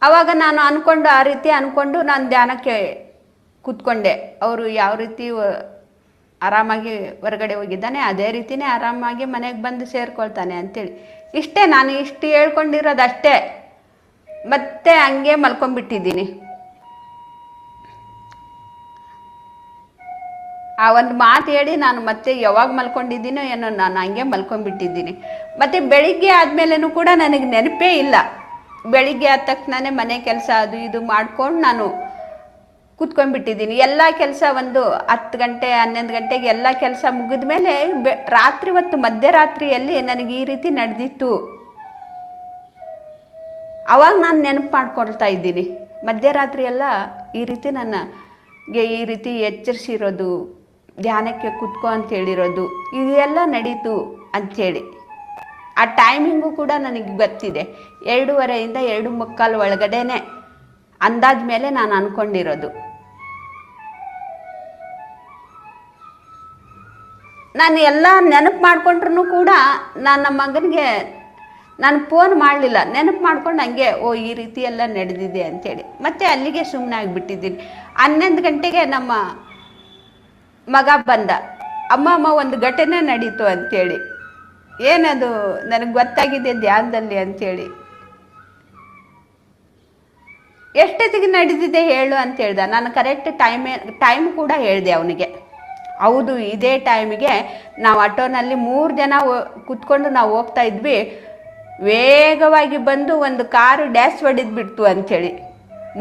ಆವಾಗ ನಾನು ಆ ರೀತಿ ಅಂದ್ಕೊಂಡು ನಾನು ಧ್ಯಾನಕ್ಕೆ ಕೂತ್ಕೊಂಡೆ. ಅವರು ಯಾವ ರೀತಿ ಆರಾಮಾಗಿ ಹೊರಗಡೆ ಹೋಗಿದ್ದಾನೆ ಅದೇ ರೀತಿಯೇ ಆರಾಮಾಗಿ ಮನೆಗೆ ಬಂದು ಸೇರ್ಕೊಳ್ತಾನೆ ಅಂಥೇಳಿ ಇಷ್ಟೇ. ನಾನು ಇಷ್ಟು ಹೇಳ್ಕೊಂಡಿರೋದಷ್ಟೇ, ಮತ್ತೆ ಹಂಗೆ ಮಲ್ಕೊಂಡ್ಬಿಟ್ಟಿದ್ದೀನಿ. ಆ ಒಂದು ಮಾತು ಹೇಳಿ ನಾನು ಮತ್ತೆ ಯಾವಾಗ ಮಲ್ಕೊಂಡಿದ್ದೀನೋ ಏನೋ, ನಾನು ಹಂಗೆ ಮಲ್ಕೊಂಡ್ಬಿಟ್ಟಿದ್ದೀನಿ. ಮತ್ತು ಬೆಳಿಗ್ಗೆ ಆದಮೇಲೆನೂ ಕೂಡ ನನಗೆ ನೆನಪೇ ಇಲ್ಲ. ಬೆಳಿಗ್ಗೆ ಆದ ತಕ್ಷಣವೇ ಮನೆ ಕೆಲಸ ಅದು ಇದು ಮಾಡ್ಕೊಂಡು ನಾನು ಕೂತ್ಕೊಂಡ್ಬಿಟ್ಟಿದ್ದೀನಿ. ಎಲ್ಲ ಕೆಲಸ ಒಂದು 10 ಗಂಟೆ 11 ಗಂಟೆಗೆ ಎಲ್ಲ ಕೆಲಸ ಮುಗಿದ ಮೇಲೆ ರಾತ್ರಿ ಹೊತ್ತು ಮಧ್ಯರಾತ್ರಿಯಲ್ಲಿ ನನಗೆ ಈ ರೀತಿ ನಡೆದಿತ್ತು. ಅವಾಗ ನಾನು ನೆನಪು ಮಾಡ್ಕೊಳ್ತಾ ಇದ್ದೀನಿ, ಮಧ್ಯರಾತ್ರಿ ಎಲ್ಲ ಈ ರೀತಿ ನನಗೆ ಈ ರೀತಿ ಎಚ್ಚರಿಸಿರೋದು, ಧ್ಯಾನಕ್ಕೆ ಕೂತ್ಕೊ ಅಂತ ಹೇಳಿರೋದು, ಇದೆಲ್ಲ ನಡೀತು ಅಂಥೇಳಿ. ಆ ಟೈಮಿಂಗು ಕೂಡ ನನಗೆ ಗೊತ್ತಿದೆ. 2:30 2:45 ಒಳಗಡೆನೆ ಅಂದಾಜ ಮೇಲೆ ನಾನು ಅಂದ್ಕೊಂಡಿರೋದು. ನಾನು ಎಲ್ಲ ನೆನಪು ಮಾಡ್ಕೊಂಡ್ರೂ ಕೂಡ ನಾನು ನಮ್ಮ ಮಗನಿಗೆ ನಾನು ಫೋನ್ ಮಾಡಲಿಲ್ಲ. ನೆನಪು ಮಾಡ್ಕೊಂಡು ಹಂಗೆ ಈ ರೀತಿ ಎಲ್ಲ ನಡೆದಿದೆ ಅಂಥೇಳಿ ಮತ್ತೆ ಅಲ್ಲಿಗೆ ಸುಮ್ಮನೆ ಆಗಿಬಿಟ್ಟಿದ್ದೀನಿ. 11 ಗಂಟೆಗೆ ನಮ್ಮ ಮಗ ಬಂದ. ಅಮ್ಮ ಒಂದು ಘಟನೆ ನಡೀತು ಅಂಥೇಳಿ. ಏನದು ನನಗೆ ಗೊತ್ತಾಗಿದೆ ಧ್ಯಾನದಲ್ಲಿ ಅಂಥೇಳಿ. ಎಷ್ಟೊತ್ತಿಗೆ ನಡೆದಿದೆ ಹೇಳು ಅಂತ ಹೇಳ್ದ. ನಾನು ಕರೆಕ್ಟ್ ಟೈಮ್ ಕೂಡ ಹೇಳಿದೆ ಅವನಿಗೆ. ಹೌದು, ಇದೇ ಟೈಮಿಗೆ ನಾವು ಆಟೋನಲ್ಲಿ 3 ಜನ ಕೂತ್ಕೊಂಡು ನಾವು ಹೋಗ್ತಾ ಇದ್ವಿ. ವೇಗವಾಗಿ ಬಂದು ಒಂದು ಕಾರು ಡ್ಯಾಶ್ ಹೊಡೆದ್ಬಿಡ್ತು ಅಂಥೇಳಿ.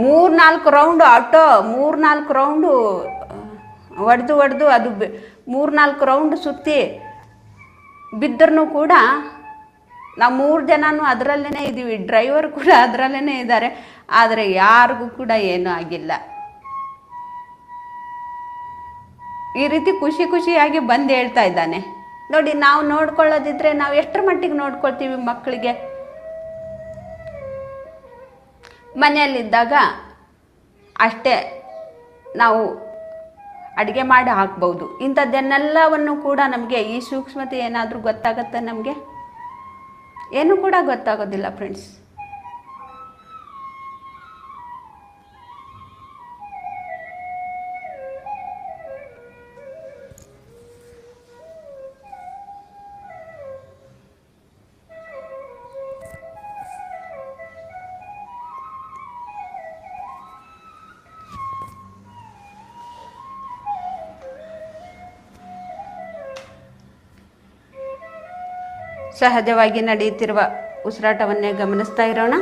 3-4 ರೌಂಡು ಆಟೋ 3-4 ರೌಂಡು ಹೊಡೆದು ಅದು 3-4 ರೌಂಡ್ ಸುತ್ತಿ ಬಿದ್ದರೂ ಕೂಡ ನಾವು 3 ಜನನೂ ಅದರಲ್ಲೇ ಇದ್ದೀವಿ. ಡ್ರೈವರ್ ಕೂಡ ಅದರಲ್ಲೇ ಇದ್ದಾರೆ. ಆದರೆ ಯಾರಿಗೂ ಕೂಡ ಏನೂ ಆಗಿಲ್ಲ. ಈ ರೀತಿ ಖುಷಿಯಾಗಿ ಬಂದು ಹೇಳ್ತಾ ಇದ್ದಾನೆ. ನೋಡಿ, ನಾವು ನೋಡ್ಕೊಳ್ಳೋದಿದ್ರೆ ನಾವು ಎಷ್ಟರ ಮಟ್ಟಿಗೆ ನೋಡ್ಕೊಳ್ತೀವಿ ಮಕ್ಕಳಿಗೆ. ಮನೆಯಲ್ಲಿದ್ದಾಗ ಅಷ್ಟೇ ನಾವು ಅಡುಗೆ ಮಾಡಿ ಹಾಕ್ಬೋದು. ಇಂಥದ್ದನ್ನೆಲ್ಲವನ್ನು ಕೂಡ ನಮಗೆ ಈ ಸೂಕ್ಷ್ಮತೆ ಏನಾದರೂ ಗೊತ್ತಾಗತ್ತೆ? ನಮಗೆ ಏನೂ ಕೂಡ ಗೊತ್ತಾಗೋದಿಲ್ಲ ಫ್ರೆಂಡ್ಸ್. ಸಹಜವಾಗಿ ನಡೆಯುತ್ತಿರುವ ಉಸಿರಾಟವನ್ನೇ ಗಮನಿಸ್ತಾ ಇರೋಣ.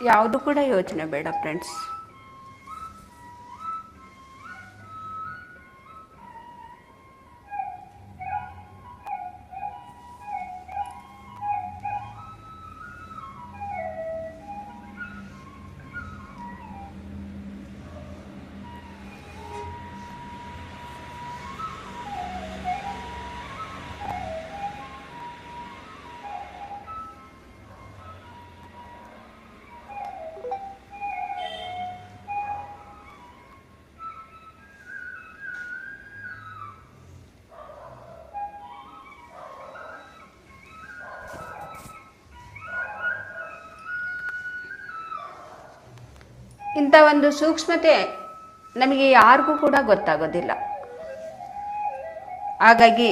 ಯಾವುದು ಕೂಡ ಯೋಚನೆ ಬೇಡ ಫ್ರೆಂಡ್ಸ್. ಇಂಥ ಒಂದು ಸೂಕ್ಷ್ಮತೆ ನಮಗೆ ಯಾರಿಗೂ ಕೂಡ ಗೊತ್ತಾಗೋದಿಲ್ಲ. ಹಾಗಾಗಿ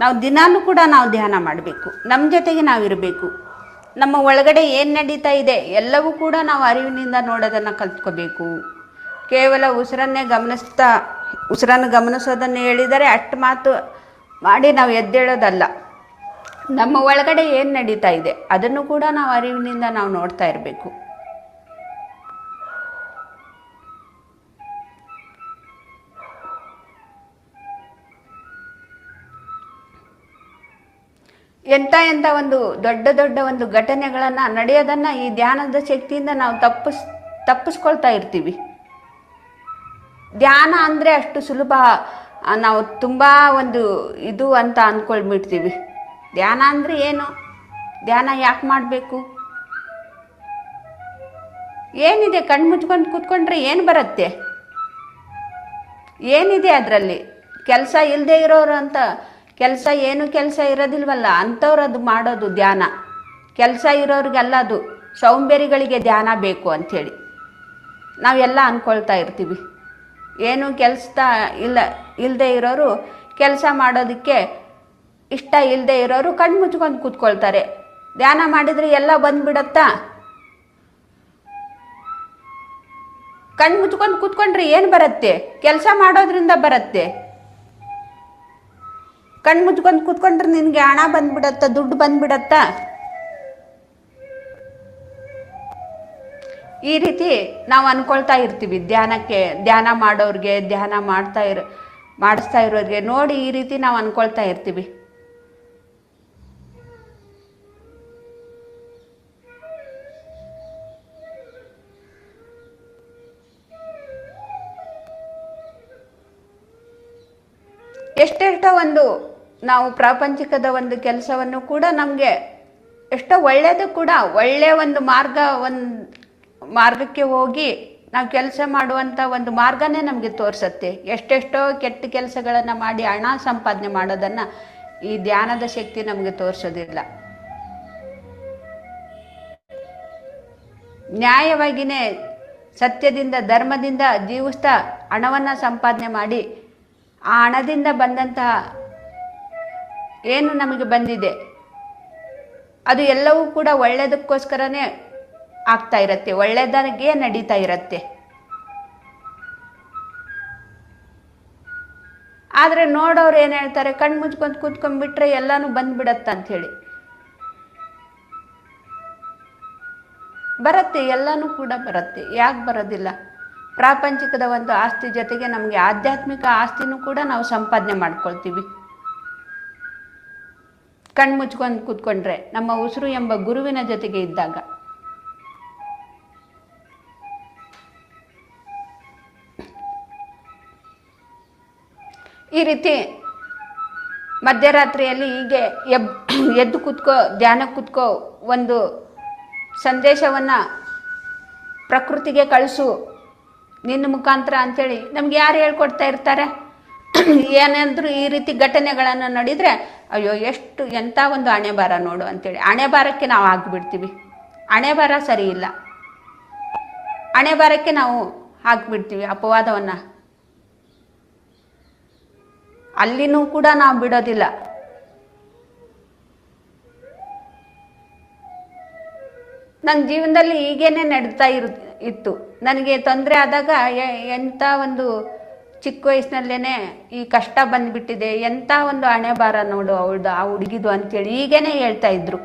ನಾವು ದಿನಾಲೂ ಕೂಡ ನಾವು ಧ್ಯಾನ ಮಾಡಬೇಕು. ನಮ್ಮ ಜೊತೆಗೆ ನಾವು ಇರಬೇಕು. ನಮ್ಮ ಒಳಗಡೆ ಏನು ನಡೀತಾ ಇದೆ ಎಲ್ಲವೂ ಕೂಡ ನಾವು ಅರಿವಿನಿಂದ ನೋಡೋದನ್ನು ಕಲ್ತ್ಕೋಬೇಕು. ಕೇವಲ ಉಸಿರನ್ನು ಗಮನಿಸೋದನ್ನು ಹೇಳಿದರೆ ಅಷ್ಟು ಮಾತು ಮಾಡಿ ನಾವು ಎದ್ದೇಳೋದಲ್ಲ. ನಮ್ಮ ಒಳಗಡೆ ಏನು ನಡೀತಾ ಇದೆ ಅದನ್ನು ಕೂಡ ನಾವು ಅರಿವಿನಿಂದ ನಾವು ನೋಡ್ತಾ ಇರಬೇಕು. ಎಂಥ ಒಂದು ದೊಡ್ಡ ಒಂದು ಘಟನೆಗಳನ್ನು ನಡೆಯೋದನ್ನು ಈ ಧ್ಯಾನದ ಶಕ್ತಿಯಿಂದ ನಾವು ತಪ್ಪಿಸ್ಕೊಳ್ತಾ ಇರ್ತೀವಿ. ಧ್ಯಾನ ಅಂದರೆ ಅಷ್ಟು ಸುಲಭ, ನಾವು ತುಂಬ ಒಂದು ಇದು ಅಂತ ಅಂದ್ಕೊಳ್ಬಿಡ್ತೀವಿ. ಧ್ಯಾನ ಅಂದರೆ ಏನು? ಧ್ಯಾನ ಯಾಕೆ ಮಾಡಬೇಕು? ಏನಿದೆ? ಕಣ್ಣು ಮುಚ್ಕೊಂಡು ಕೂತ್ಕೊಂಡ್ರೆ ಏನು ಬರುತ್ತೆ? ಏನಿದೆ ಅದರಲ್ಲಿ? ಕೆಲಸ ಇಲ್ಲದೆ ಇರೋರು ಅಂತ ಕೆಲಸ ಇರೋದಿಲ್ವಲ್ಲ ಅಂಥವ್ರು ಅದು ಮಾಡೋದು ಧ್ಯಾನ. ಕೆಲಸ ಇರೋರಿಗೆಲ್ಲ ಅದು ಸೋಂಬೇರಿಗಳಿಗೆ ಧ್ಯಾನ ಬೇಕು ಅಂಥೇಳಿ ನಾವೆಲ್ಲ ಅಂದ್ಕೊಳ್ತಾ ಇರ್ತೀವಿ. ಏನು ಕೆಲಸ ಇಲ್ಲದೆ ಇರೋರು, ಕೆಲಸ ಮಾಡೋದಕ್ಕೆ ಇಷ್ಟ ಇಲ್ಲದೆ ಇರೋರು ಕಣ್ಣು ಮುಚ್ಕೊಂಡು ಕೂತ್ಕೊಳ್ತಾರೆ. ಧ್ಯಾನ ಮಾಡಿದರೆ ಎಲ್ಲ ಬಂದ್ಬಿಡತ್ತಾ? ಕಣ್ಣು ಮುಚ್ಕೊಂಡು ಕೂತ್ಕೊಂಡ್ರೆ ಏನು ಬರುತ್ತೆ? ಕೆಲಸ ಮಾಡೋದ್ರಿಂದ ಬರುತ್ತೆ. ಕಣ್ಣು ಮುಚ್ಕೊಂಡು ಕೂತ್ಕೊಂಡ್ರೆ ನಿನಗೆ ಹಣ ಬಂದ್ಬಿಡತ್ತಾ? ದುಡ್ಡು ಬಂದ್ಬಿಡತ್ತಾ? ಈ ರೀತಿ ನಾವು ಅಂದ್ಕೊಳ್ತಾ ಇರ್ತೀವಿ. ಧ್ಯಾನ ಮಾಡೋರಿಗೆ, ಧ್ಯಾನ ಮಾಡಿಸ್ತಾ ಇರೋರಿಗೆ ನೋಡಿ ಈ ರೀತಿ ನಾವು ಅಂದ್ಕೊಳ್ತಾ ಇರ್ತೀವಿ. ಎಷ್ಟೆಷ್ಟೋ ಒಂದು ನಾವು ಪ್ರಾಪಂಚಿಕದ ಒಂದು ಕೆಲಸವನ್ನು ಕೂಡ ನಮಗೆ ಎಷ್ಟೋ ಒಳ್ಳೆಯದು ಕೂಡ ಒಳ್ಳೆಯ ಒಂದು ಮಾರ್ಗಕ್ಕೆ ಹೋಗಿ ನಾವು ಕೆಲಸ ಮಾಡುವಂಥ ಒಂದು ಮಾರ್ಗನೇ ನಮಗೆ ತೋರಿಸುತ್ತೆ. ಎಷ್ಟೆಷ್ಟೋ ಕೆಟ್ಟ ಕೆಲಸಗಳನ್ನು ಮಾಡಿ ಹಣ ಸಂಪಾದನೆ ಮಾಡೋದನ್ನು ಈ ಧ್ಯಾನದ ಶಕ್ತಿ ನಮಗೆ ತೋರಿಸೋದಿಲ್ಲ. ನ್ಯಾಯವಾಗಿಯೇ ಸತ್ಯದಿಂದ ಧರ್ಮದಿಂದ ಜೀವಿಸ್ತಾ ಹಣವನ್ನು ಸಂಪಾದನೆ ಮಾಡಿ ಆ ಹಣದಿಂದ ಬಂದಂತಹ ಏನು ನಮಗೆ ಬಂದಿದೆ ಅದು ಎಲ್ಲವೂ ಕೂಡ ಒಳ್ಳೆಯದಕ್ಕೋಸ್ಕರನೇ ಆಗ್ತಾ ಇರತ್ತೆ, ಒಳ್ಳೆಯದಾಗೆ ನಡೀತಾ ಇರತ್ತೆ. ಆದರೆ ನೋಡೋರು ಏನು ಹೇಳ್ತಾರೆ, ಕಣ್ಣು ಮುಚ್ಕೊಂಡು ಕೂತ್ಕೊಂಡ್ಬಿಟ್ರೆ ಎಲ್ಲನೂ ಬಂದ್ಬಿಡತ್ತ ಅಂಥೇಳಿ. ಬರುತ್ತೆ, ಎಲ್ಲನೂ ಕೂಡ ಬರುತ್ತೆ, ಯಾಕೆ ಬರೋದಿಲ್ಲ? ಪ್ರಾಪಂಚಿಕದ ಒಂದು ಆಸ್ತಿ ಜೊತೆಗೆ ನಮಗೆ ಆಧ್ಯಾತ್ಮಿಕ ಆಸ್ತಿನೂ ಕೂಡ ನಾವು ಸಂಪಾದನೆ ಮಾಡ್ಕೊಳ್ತೀವಿ. ಕಣ್ಣು ಮುಚ್ಕೊಂಡು ಕೂತ್ಕೊಂಡ್ರೆ ನಮ್ಮ ಉಸಿರು ಎಂಬ ಗುರುವಿನ ಜೊತೆಗೆ ಇದ್ದಾಗ. ಈ ರೀತಿ ಮಧ್ಯರಾತ್ರಿಯಲ್ಲಿ ಹೀಗೆ ಎದ್ದು ಕೂತ್ಕೋ, ಧ್ಯಾನಕ್ಕೆ ಕೂತ್ಕೋ, ಒಂದು ಸಂದೇಶವನ್ನು ಪ್ರಕೃತಿಗೆ ಕಳಿಸು ನಿನ್ನ ಮುಖಾಂತರ ಅಂಥೇಳಿ ನಮ್ಗೆ ಯಾರು ಹೇಳ್ಕೊಡ್ತಾ ಇರ್ತಾರೆ? ಏನಾದರೂ ಈ ರೀತಿ ಘಟನೆಗಳನ್ನು ನೋಡಿದರೆ ಅಯ್ಯೋ ಎಂಥ ಒಂದು ಹಣೆ ಬಾರ ನೋಡು ಅಂಥೇಳಿ ಹಣೆ ಬಾರಕ್ಕೆ ನಾವು ಹಾಕಿಬಿಡ್ತೀವಿ. ಹಣೆ ಬಾರ ಸರಿ ಇಲ್ಲ, ಹಣೆ ಬಾರಕ್ಕೆ ನಾವು ಹಾಕಿಬಿಡ್ತೀವಿ ಅಪವಾದವನ್ನು. ಅಲ್ಲಿನೂ ಕೂಡ ನಾವು ಬಿಡೋದಿಲ್ಲ. ನನ್ನ ಜೀವನದಲ್ಲಿ ಹೀಗೇನೆ ನಡೀತಾ ಇತ್ತು. ನನಗೆ ತೊಂದರೆ ಆದಾಗ ಎಂಥ ಒಂದು ಚಿಕ್ಕ ವಯಸ್ಸಿನಲ್ಲೇ ಈ ಕಷ್ಟ ಬಂದುಬಿಟ್ಟಿದೆ, ಎಂಥ ಒಂದು ಹಣೆ ಬಾರ ನೋಡು ಅವಳ್ದು ಆ ಹುಡುಗಿದು ಅಂಥೇಳಿ ಹೀಗೇನೆ ಹೇಳ್ತಾ ಇದ್ರು.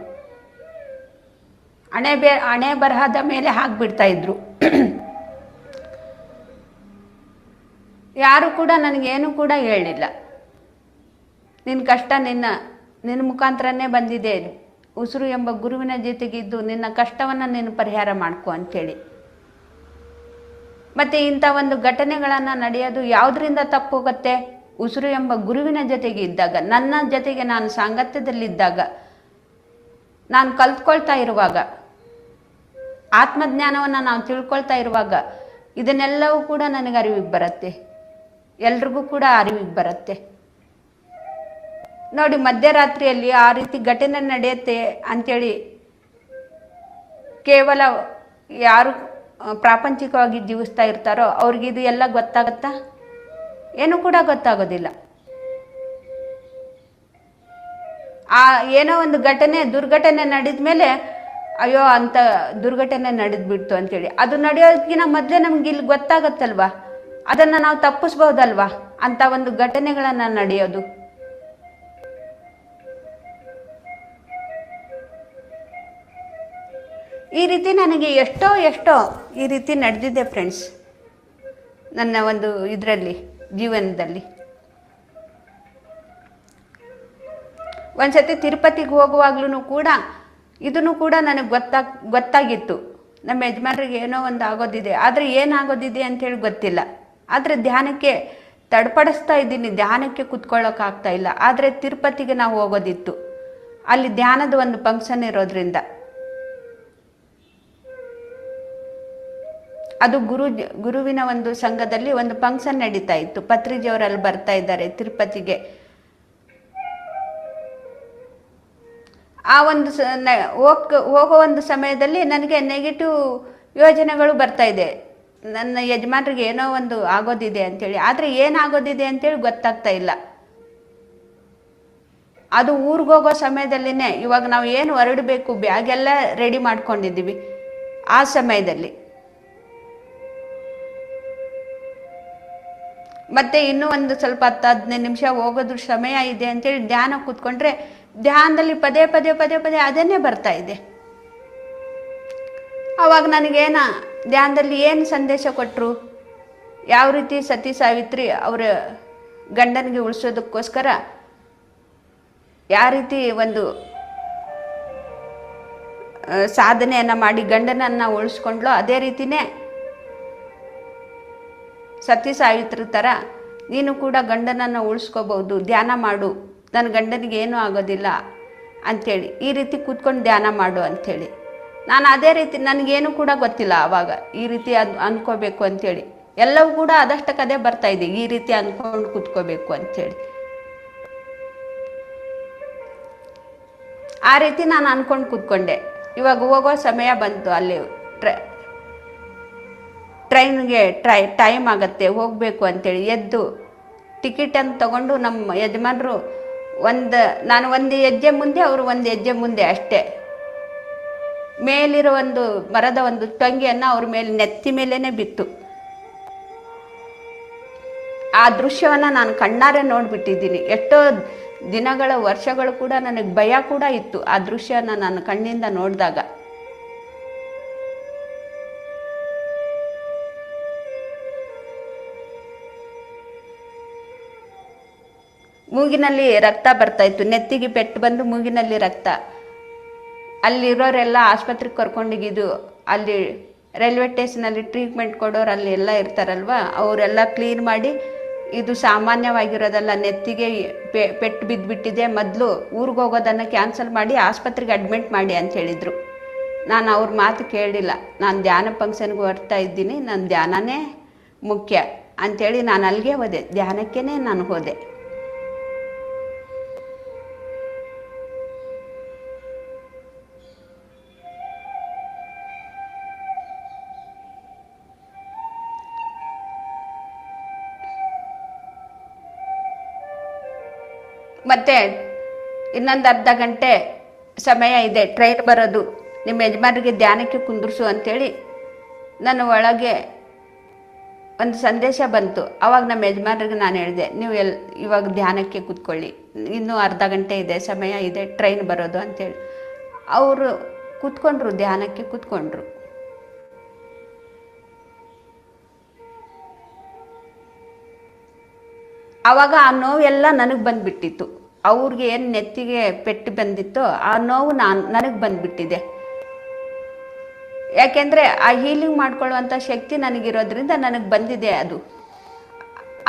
ಹಣೆ ಬರಹದ ಮೇಲೆ ಹಾಕ್ಬಿಡ್ತಾ ಇದ್ರು. ಯಾರು ಕೂಡ ನನಗೇನು ಕೂಡ ಹೇಳಿಲ್ಲ. ನಿನ್ನ ಕಷ್ಟ ನಿನ್ನ ಮುಖಾಂತರನೇ ಬಂದಿದೆ, ಉಸಿರು ಎಂಬ ಗುರುವಿನ ಜೊತೆಗಿದ್ದು ನಿನ್ನ ಕಷ್ಟವನ್ನು ನೀನು ಪರಿಹಾರ ಮಾಡ್ಕೊ ಅಂಥೇಳಿ. ಮತ್ತು ಇಂಥ ಒಂದು ಘಟನೆಗಳನ್ನು ನಡೆಯೋದು ಯಾವುದರಿಂದ ತಪ್ಪು ಹೋಗುತ್ತೆ? ಉಸಿರು ಎಂಬ ಗುರುವಿನ ಜೊತೆಗೆ ಇದ್ದಾಗ, ನನ್ನ ಜೊತೆಗೆ ನಾನು ಸಾಂಗತ್ಯದಲ್ಲಿದ್ದಾಗ, ನಾನು ಕಲ್ತ್ಕೊಳ್ತಾ ಇರುವಾಗ, ಆತ್ಮಜ್ಞಾನವನ್ನು ನಾವು ತಿಳ್ಕೊಳ್ತಾ ಇರುವಾಗ ಇದನ್ನೆಲ್ಲವೂ ಕೂಡ ನನಗೆ ಅರಿವಿಗೆ ಬರುತ್ತೆ, ಎಲ್ರಿಗೂ ಕೂಡ ಅರಿವಿಗೆ ಬರುತ್ತೆ. ನೋಡಿ, ಮಧ್ಯರಾತ್ರಿಯಲ್ಲಿ ಆ ರೀತಿ ಘಟನೆ ನಡೆಯುತ್ತೆ ಅಂಥೇಳಿ ಕೇವಲ ಯಾರು ಪ್ರಾಪಂಚಿಕವಾಗಿ ಜೀವಿಸ್ತಾ ಇರ್ತಾರೋ ಅವ್ರಿಗಿದು ಎಲ್ಲ ಗೊತ್ತಾಗತ್ತಾ? ಏನೂ ಕೂಡ ಗೊತ್ತಾಗೋದಿಲ್ಲ. ಏನೋ ಒಂದು ದುರ್ಘಟನೆ ನಡೆದ ಮೇಲೆ ಅಯ್ಯೋ ಅಂಥ ದುರ್ಘಟನೆ ನಡೆದ್ಬಿಡ್ತು ಅಂಥೇಳಿ ಅದು ನಡೆಯೋದಕ್ಕಿಂತ ಮೊದಲೇ ನಮ್ಗೆ ಇಲ್ಲಿ ಗೊತ್ತಾಗತ್ತಲ್ವಾ, ಅದನ್ನು ನಾವು ತಪ್ಪಿಸ್ಬೋದಲ್ವಾ ಅಂಥ ಒಂದು ಘಟನೆಗಳನ್ನು ನಡೆಯೋದು. ಈ ರೀತಿ ನನಗೆ ಎಷ್ಟೋ ಈ ರೀತಿ ನಡೆದಿದೆ ಫ್ರೆಂಡ್ಸ್, ನನ್ನ ಒಂದು ಇದರಲ್ಲಿ ಜೀವನದಲ್ಲಿ. ಒಂದ್ಸತಿ ತಿರುಪತಿಗೆ ಹೋಗುವಾಗ್ಲೂ ಕೂಡ ಇದನ್ನು ಕೂಡ ನನಗೆ ಗೊತ್ತಾಗಿತ್ತು. ನಮ್ಮ ಯಜಮಾನ್ರಿಗೆ ಏನೋ ಒಂದು ಆಗೋದಿದೆ, ಆದರೆ ಏನಾಗೋದಿದೆ ಅಂಥೇಳಿ ಗೊತ್ತಿಲ್ಲ. ಆದರೆ ಧ್ಯಾನಕ್ಕೆ ತಡ್ಪಡಿಸ್ತಾ ಇದ್ದೀನಿ, ಧ್ಯಾನಕ್ಕೆ ಕೂತ್ಕೊಳ್ಳೋಕ್ಕಾಗ್ತಾ ಇಲ್ಲ. ಆದರೆ ತಿರುಪತಿಗೆ ನಾವು ಹೋಗೋದಿತ್ತು, ಅಲ್ಲಿ ಧ್ಯಾನದ ಒಂದು ಫಂಕ್ಷನ್ ಇರೋದ್ರಿಂದ. ಅದು ಗುರುವಿನ ಒಂದು ಸಂಘದಲ್ಲಿ ಒಂದು ಫಂಕ್ಷನ್ ನಡೀತಾ ಇತ್ತು. ಪತ್ರಿಜಿಯವರಲ್ಲಿ ಬರ್ತಾ ಇದ್ದಾರೆ ತಿರುಪತಿಗೆ. ಆ ಒಂದು ಹೋಗೋ ಒಂದು ಸಮಯದಲ್ಲಿ ನನಗೆ ನೆಗೆಟಿವ್ ಯೋಜನೆಗಳು ಬರ್ತಾ ಇದೆ. ನನ್ನ ಯಜಮಾನ್ರಿಗೆ ಏನೋ ಒಂದು ಆಗೋದಿದೆ ಅಂಥೇಳಿ, ಆದರೆ ಏನಾಗೋದಿದೆ ಅಂಥೇಳಿ ಗೊತ್ತಾಗ್ತಾ ಇಲ್ಲ. ಅದು ಊರಿಗೆ ಹೋಗೋ ಸಮಯದಲ್ಲಿನೇ, ಇವಾಗ ನಾವು ಏನು ಹೊರಡಬೇಕು ಬ್ಯಾಗೆಲ್ಲ ರೆಡಿ ಮಾಡ್ಕೊಂಡಿದ್ದೀವಿ, ಆ ಸಮಯದಲ್ಲಿ ಮತ್ತೆ ಇನ್ನೂ ಒಂದು ಸ್ವಲ್ಪ 10-15 ನಿಮಿಷ ಹೋಗೋದ್ರ ಸಮಯ ಇದೆ ಅಂತೇಳಿ ಧ್ಯಾನ ಕೂತ್ಕೊಂಡ್ರೆ ಧ್ಯಾನದಲ್ಲಿ ಪದೇ ಅದನ್ನೇ ಬರ್ತಾ ಇದೆ. ಆವಾಗ ನನಗೇನ ಧ್ಯಾನದಲ್ಲಿ ಏನು ಸಂದೇಶ ಕೊಟ್ಟರು, ಯಾವ ರೀತಿ ಸತಿ ಸಾವಿತ್ರಿ ಅವರ ಗಂಡನಿಗೆ ಉಳಿಸೋದಕ್ಕೋಸ್ಕರ ಯಾವ ರೀತಿ ಒಂದು ಸಾಧನೆಯನ್ನು ಮಾಡಿ ಗಂಡನನ್ನು ಉಳಿಸ್ಕೊಂಡ್ಲೋ, ಅದೇ ರೀತಿಯೇ ಸತಿ ಸಾವಿತ್ರಿ ಥರ ನೀನು ಕೂಡ ಗಂಡನನ್ನು ಉಳಿಸ್ಕೋಬಹುದು, ಧ್ಯಾನ ಮಾಡು, ನನ್ನ ಗಂಡನಿಗೆ ಏನೂ ಆಗೋದಿಲ್ಲ ಅಂಥೇಳಿ ಈ ರೀತಿ ಕೂತ್ಕೊಂಡು ಧ್ಯಾನ ಮಾಡು ಅಂಥೇಳಿ. ನಾನು ಅದೇ ರೀತಿ ನನಗೇನು ಕೂಡ ಗೊತ್ತಿಲ್ಲ ಆವಾಗ ಈ ರೀತಿ ಅಂದ್ಕೋಬೇಕು ಅಂಥೇಳಿ. ಎಲ್ಲವೂ ಕೂಡ ಅದಷ್ಟಕ್ಕದೇ ಬರ್ತಾ ಇದೆ, ಈ ರೀತಿ ಅಂದ್ಕೊಂಡು ಕೂತ್ಕೋಬೇಕು ಅಂಥೇಳಿ. ಆ ರೀತಿ ನಾನು ಅಂದ್ಕೊಂಡು ಕೂತ್ಕೊಂಡೆ. ಇವಾಗ ಹೋಗೋ ಸಮಯ ಬಂತು, ಅಲ್ಲಿ ಟ್ರೈನ್ಗೆ ಟೈಮ್ ಆಗುತ್ತೆ, ಹೋಗಬೇಕು ಅಂಥೇಳಿ ಎದ್ದು ಟಿಕೆಟನ್ನು ತಗೊಂಡು ನಮ್ಮ ಯಜಮಾನರು ನಾನು ಒಂದು ಹೆಜ್ಜೆ ಮುಂದೆ, ಅವರು ಒಂದು ಹೆಜ್ಜೆ ಮುಂದೆ ಅಷ್ಟೇ. ಮೇಲಿರೋ ಒಂದು ಮರದ ಒಂದು ಟೊಂಗಿಯನ್ನು ಅವ್ರ ಮೇಲೆ ನೆತ್ತಿ ಮೇಲೇ ಬಿತ್ತು. ಆ ದೃಶ್ಯವನ್ನು ನಾನು ಕಣ್ಣಾರೆ ನೋಡಿಬಿಟ್ಟಿದ್ದೀನಿ. ಎಷ್ಟೋ ದಿನಗಳ ವರ್ಷಗಳು ಕೂಡ ನನಗೆ ಭಯ ಕೂಡ ಇತ್ತು ಆ ದೃಶ್ಯನ ನಾನು ಕಣ್ಣಿಂದ ನೋಡಿದಾಗ. ಮೂಗಿನಲ್ಲಿ ರಕ್ತ ಬರ್ತಾ ಇತ್ತು, ನೆತ್ತಿಗೆ ಪೆಟ್ಟು ಬಂದು ಮೂಗಿನಲ್ಲಿ ರಕ್ತ. ಅಲ್ಲಿರೋರೆಲ್ಲ ಆಸ್ಪತ್ರೆಗೆ ಕರ್ಕೊಂಡೋಗಿದ್ದು, ಅಲ್ಲಿ ರೈಲ್ವೆ ಸ್ಟೇಷನಲ್ಲಿ ಟ್ರೀಟ್ಮೆಂಟ್ ಕೊಡೋರು ಅಲ್ಲಿ ಎಲ್ಲ ಇರ್ತಾರಲ್ವ, ಅವರೆಲ್ಲ ಕ್ಲೀನ್ ಮಾಡಿ ಇದು ಸಾಮಾನ್ಯವಾಗಿರೋದಲ್ಲ, ನೆತ್ತಿಗೆ ಪೆಟ್ಟು ಬಿದ್ದುಬಿಟ್ಟಿದೆ, ಮೊದಲು ಊರಿಗೆ ಹೋಗೋದನ್ನು ಕ್ಯಾನ್ಸಲ್ ಮಾಡಿ ಆಸ್ಪತ್ರೆಗೆ ಅಡ್ಮಿಟ್ ಮಾಡಿ ಅಂತ ಹೇಳಿದರು. ನಾನು ಅವ್ರ ಮಾತು ಕೇಳಿಲ್ಲ. ನಾನು ಧ್ಯಾನ ಫಂಕ್ಷನ್ಗೆ ಹೊರ್ತಾ ಇದ್ದೀನಿ, ನನ್ನ ಧ್ಯಾನನೇ ಮುಖ್ಯ ಅಂಥೇಳಿ ನಾನು ಅಲ್ಲಿಗೆ ಹೋದೆ, ಧ್ಯಾನಕ್ಕೇ ನಾನು ಹೋದೆ. ಮತ್ತೆ ಇನ್ನೊಂದು ಅರ್ಧ ಗಂಟೆ ಸಮಯ ಇದೆ, ಟ್ರೈನ್ ಬರೋದು, ನಿಮ್ಮ ಯಜಮಾನರಿಗೆ ಧ್ಯಾನಕ್ಕೆ ಕುಂದಿರಿಸು ಅಂಥೇಳಿ ನನ್ನ ಒಳಗೆ ಒಂದು ಸಂದೇಶ ಬಂತು. ಆವಾಗ ನಮ್ಮ ಯಜಮಾನರಿಗೆ ನಾನು ಹೇಳಿದೆ, ನೀವು ಇವಾಗ ಧ್ಯಾನಕ್ಕೆ ಕೂತ್ಕೊಳ್ಳಿ, ಇನ್ನೂ ಅರ್ಧ ಗಂಟೆ ಇದೆ, ಸಮಯ ಇದೆ, ಟ್ರೈನ್ ಬರೋದು ಅಂಥೇಳಿ. ಅವರು ಕೂತ್ಕೊಂಡ್ರು, ಧ್ಯಾನಕ್ಕೆ ಕೂತ್ಕೊಂಡ್ರು. ಆವಾಗ ಆ ನೋವೆಲ್ಲ ನನಗೆ ಬಂದುಬಿಟ್ಟಿತ್ತು. ಅವ್ರಿಗೆ ಏನು ನೆತ್ತಿಗೆ ಪೆಟ್ಟು ಬಂದಿತ್ತೋ ಆ ನೋವು ನನಗೆ ಬಂದುಬಿಟ್ಟಿದೆ. ಯಾಕೆಂದರೆ ಆ ಹೀಲಿಂಗ್ ಮಾಡ್ಕೊಳ್ಳುವಂಥ ಶಕ್ತಿ ನನಗಿರೋದ್ರಿಂದ ನನಗೆ ಬಂದಿದೆ ಅದು.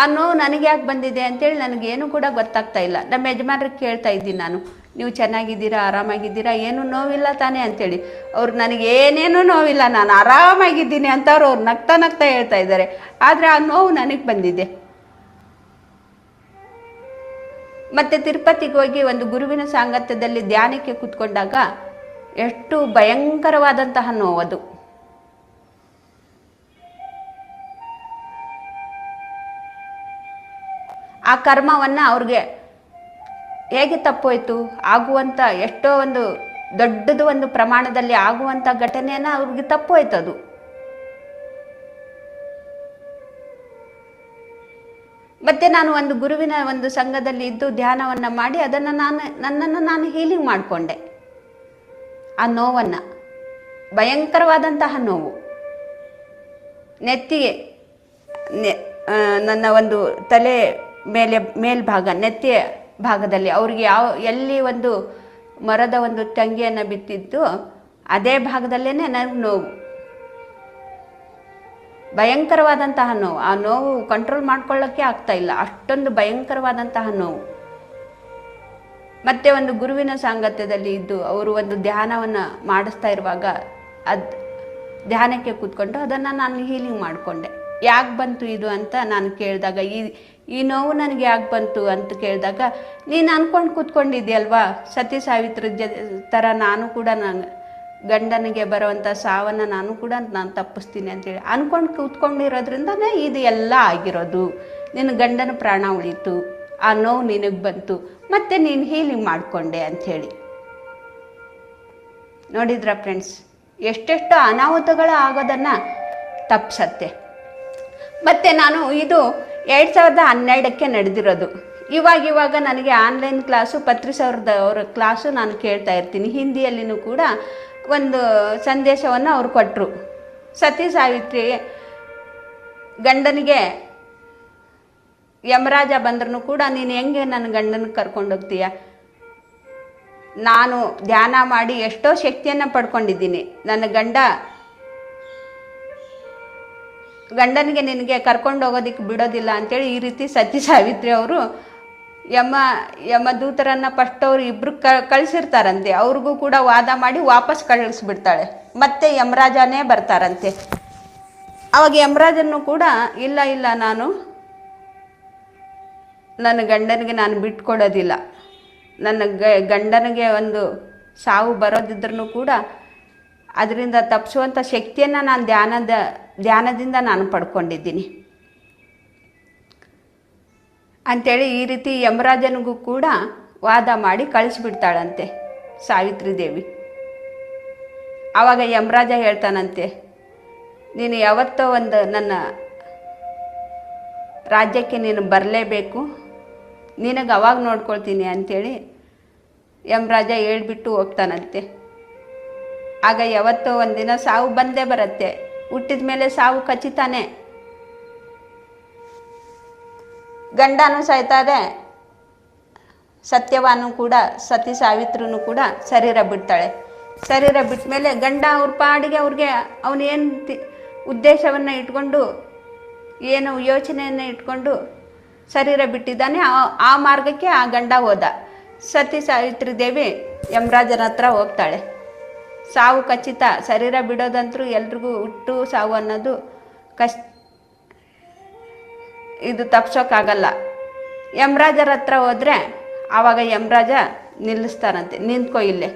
ಆ ನೋವು ನನಗೆ ಯಾಕೆ ಬಂದಿದೆ ಅಂತೇಳಿ ನನಗೇನು ಕೂಡ ಗೊತ್ತಾಗ್ತಾ ಇಲ್ಲ. ನಮ್ಮ ಯಜಮಾನ್ರಿಗೆ ಕೇಳ್ತಾ ಇದ್ದೀನಿ ನಾನು, ನೀವು ಚೆನ್ನಾಗಿದ್ದೀರಾ, ಆರಾಮಾಗಿದ್ದೀರಾ, ಏನೂ ನೋವಿಲ್ಲ ತಾನೇ ಅಂತೇಳಿ. ಅವ್ರು ನನಗೇನೇನೂ ನೋವಿಲ್ಲ, ನಾನು ಆರಾಮಾಗಿದ್ದೀನಿ ಅಂತವ್ರು ಅವ್ರು ನಗ್ತಾ ನಗ್ತಾ ಹೇಳ್ತಾ ಇದ್ದಾರೆ. ಆದರೆ ಆ ನೋವು ನನಗೆ ಬಂದಿದೆ. ಮತ್ತು ತಿರುಪತಿಗೆ ಹೋಗಿ ಒಂದು ಗುರುವಿನ ಸಾಂಗತ್ಯದಲ್ಲಿ ಧ್ಯಾನಕ್ಕೆ ಕೂತ್ಕೊಂಡಾಗ ಎಷ್ಟು ಭಯಂಕರವಾದಂತಹ ನೋವದು. ಆ ಕರ್ಮವನ್ನು ಅವ್ರಿಗೆ ಹೇಗೆ ತಪ್ಪೋಯ್ತು, ಆಗುವಂಥ ಎಷ್ಟೋ ಒಂದು ದೊಡ್ಡದು ಒಂದು ಪ್ರಮಾಣದಲ್ಲಿ ಆಗುವಂಥ ಘಟನೆಯನ್ನು ಅವ್ರಿಗೆ ತಪ್ಪೋಯ್ತದು. ಮತ್ತು ನಾನು ಒಂದು ಗುರುವಿನ ಒಂದು ಸಂಘದಲ್ಲಿ ಇದ್ದು ಧ್ಯಾನವನ್ನು ಮಾಡಿ ಅದನ್ನು ನನ್ನನ್ನು ನಾನು ಹೀಲಿಂಗ್ ಮಾಡಿಕೊಂಡೆ. ಆ ನೋವನ್ನು, ಭಯಂಕರವಾದಂತಹ ನೋವು ನೆತ್ತಿಗೆ, ನನ್ನ ಒಂದು ತಲೆ ಮೇಲ್ಭಾಗ, ನೆತ್ತಿಯ ಭಾಗದಲ್ಲಿ ಅವ್ರಿಗೆ ಎಲ್ಲಿ ಒಂದು ಮರದ ಒಂದು ಟಂಗಿಯನ್ನು ಬಿತ್ತಿದ್ದು ಅದೇ ಭಾಗದಲ್ಲೇ ನನಗೆ ನೋವು, ಭಯಂಕರವಾದಂತಹ ನೋವು. ಆ ನೋವು ಕಂಟ್ರೋಲ್ ಮಾಡ್ಕೊಳ್ಳೋಕ್ಕೆ ಆಗ್ತಾ ಇಲ್ಲ, ಅಷ್ಟೊಂದು ಭಯಂಕರವಾದಂತಹ ನೋವು. ಮತ್ತೆ ಒಂದು ಗುರುವಿನ ಸಾಂಗತ್ಯದಲ್ಲಿ ಇದ್ದು ಅವರು ಒಂದು ಧ್ಯಾನವನ್ನು ಮಾಡಿಸ್ತಾ ಇರುವಾಗ ಧ್ಯಾನಕ್ಕೆ ಕೂತ್ಕೊಂಡು ಅದನ್ನು ನಾನು ಹೀಲಿಂಗ್ ಮಾಡಿಕೊಂಡೆ. ಯಾಕೆ ಬಂತು ಇದು ಅಂತ ನಾನು ಕೇಳಿದಾಗ, ಈ ನೋವು ನನಗೆ ಯಾಕೆ ಬಂತು ಅಂತ ಕೇಳಿದಾಗ, ನೀನು ಅಂದ್ಕೊಂಡು ಕೂತ್ಕೊಂಡಿದ್ಯಲ್ವಾ, ಸತಿ ಸಾವಿತ್ರಿ ಥರ ನಾನು ಕೂಡ ಗಂಡನಿಗೆ ಬರುವಂಥ ಸಾವನ್ನು ನಾನು ತಪ್ಪಿಸ್ತೀನಿ ಅಂತೇಳಿ ಅಂದ್ಕೊಂಡು ಕೂತ್ಕೊಂಡಿರೋದ್ರಿಂದನೇ ಇದು ಎಲ್ಲ ಆಗಿರೋದು. ನಿನ್ನ ಗಂಡನ ಪ್ರಾಣ ಉಳೀತು, ಆ ನೋವು ನಿನಗೆ ಬಂತು, ಮತ್ತು ನೀನು ಹೀಲಿಂಗ್ ಮಾಡಿಕೊಂಡೆ ಅಂಥೇಳಿ. ನೋಡಿದ್ರ ಫ್ರೆಂಡ್ಸ್, ಎಷ್ಟೆಷ್ಟು ಅನಾಹುತಗಳು ಆಗೋದನ್ನು ತಪ್ಪಿಸತ್ತೆ. ಮತ್ತು ನಾನು ಇದು 2012ಕ್ಕೆ ನಡೆದಿರೋದು. ಇವಾಗ ನನಗೆ ಆನ್ಲೈನ್ ಕ್ಲಾಸು ಅವರ ಕ್ಲಾಸು ನಾನು ಕೇಳ್ತಾ ಇರ್ತೀನಿ. ಹಿಂದಿಯಲ್ಲಿನೂ ಕೂಡ ಒಂದು ಸಂದೇಶವನ್ನು ಅವರು ಕೊಟ್ಟರು. ಸತಿ ಸಾವಿತ್ರಿ ಗಂಡನಿಗೆ ಯಮರಾಜ ಬಂದ್ರೂ ಕೂಡ ನೀನು ಹೆಂಗೆ ನನ್ನ ಗಂಡನಿಗೆ ಕರ್ಕೊಂಡೋಗ್ತೀಯ? ನಾನು ಧ್ಯಾನ ಮಾಡಿ ಎಷ್ಟೋ ಶಕ್ತಿಯನ್ನು ಪಡ್ಕೊಂಡಿದ್ದೀನಿ. ನನ್ನ ಗಂಡ ಗಂಡನಿಗೆ ನಿನಗೆ ಕರ್ಕೊಂಡು ಹೋಗೋದಕ್ಕೆ ಬಿಡೋದಿಲ್ಲ ಅಂತೇಳಿ ಈ ರೀತಿ ಸತಿ ಸಾವಿತ್ರಿ ಅವರು ಯಮದೂತರನ್ನು ಫಸ್ಟ್ ಅವ್ರು ಇಬ್ಬರು ಕಳಿಸಿರ್ತಾರಂತೆ. ಅವ್ರಿಗೂ ಕೂಡ ವಾದ ಮಾಡಿ ವಾಪಸ್ ಕಳಿಸ್ಬಿಡ್ತಾಳೆ. ಮತ್ತೆ ಯಮರಾಜನೇ ಬರ್ತಾರಂತೆ. ಅವಾಗ ಯಮರಾಜನು ಕೂಡ ಇಲ್ಲ ನನ್ನ ಗಂಡನಿಗೆ ನಾನು ಬಿಟ್ಕೊಡೋದಿಲ್ಲ, ನನ್ನ ಗಂಡನಿಗೆ ಒಂದು ಸಾವು ಬರೋದಿದ್ರೂ ಕೂಡ ಅದರಿಂದ ತಪ್ಪಿಸುವಂಥ ಶಕ್ತಿಯನ್ನು ನಾನು ಧ್ಯಾನದಿಂದ ನಾನು ಪಡ್ಕೊಂಡಿದ್ದೀನಿ ಅಂಥೇಳಿ ಈ ರೀತಿ ಯಮರಾಜನಿಗೂ ಕೂಡ ವಾದ ಮಾಡಿ ಕಳಿಸ್ಬಿಡ್ತಾಳಂತೆ ಸಾವಿತ್ರಿ ದೇವಿ. ಆವಾಗ ಯಮರಾಜ ಹೇಳ್ತಾನಂತೆ, ನೀನು ಯಾವತ್ತೋ ಒಂದು ನನ್ನ ರಾಜ್ಯಕ್ಕೆ ನೀನು ಬರಲೇಬೇಕು, ನಿನಗೆ ಅವಾಗ ನೋಡ್ಕೊಳ್ತೀನಿ ಅಂಥೇಳಿ ಯಮರಾಜ ಹೇಳ್ಬಿಟ್ಟು ಹೋಗ್ತಾನಂತೆ. ಆಗ ಯಾವತ್ತೋ ಒಂದಿನ ಸಾವು ಬಂದೇ ಬರುತ್ತೆ. ಹುಟ್ಟಿದ ಮೇಲೆ ಸಾವು ಖಚಿತಾನೆ. ಗಂಡನೂ ಸಾಯ್ತಾರೆ, ಸತ್ಯವಾನು ಕೂಡ ಸತಿ ಸಾವಿತ್ರಿನೂ ಕೂಡ ಶರೀರ ಬಿಡ್ತಾಳೆ. ಶರೀರ ಬಿಟ್ಟ ಮೇಲೆ ಗಂಡ ಅವ್ರ ಪಾಡಿಗೆ ಅವ್ರಿಗೆ ಅವನೇನು ಉದ್ದೇಶವನ್ನು ಇಟ್ಕೊಂಡು ಏನು ಯೋಚನೆಯನ್ನು ಇಟ್ಕೊಂಡು ಶರೀರ ಬಿಟ್ಟಿದ್ದಾನೆ ಆ ಮಾರ್ಗಕ್ಕೆ ಆ ಗಂಡ ಹೋದ. ಸತಿ ಸಾವಿತ್ರಿ ದೇವಿ ಯಮರಾಜನ ಹತ್ರ ಹೋಗ್ತಾಳೆ. ಸಾವು ಖಚಿತ, ಶರೀರ ಬಿಡೋದಂತರೂ ಎಲ್ರಿಗೂ ಹುಟ್ಟು ಸಾವು ಅನ್ನೋದು ಇದು ತಪ್ಸೋಕ್ಕಾಗಲ್ಲ. ಯಮರಾಜರ ಹತ್ರ ಹೋದರೆ ಆವಾಗ ಯಮರಾಜ ನಿಲ್ಲಿಸ್ತಾರಂತೆ, ನಿಂತ್ಕೋ ಇಲ್ಲೇ,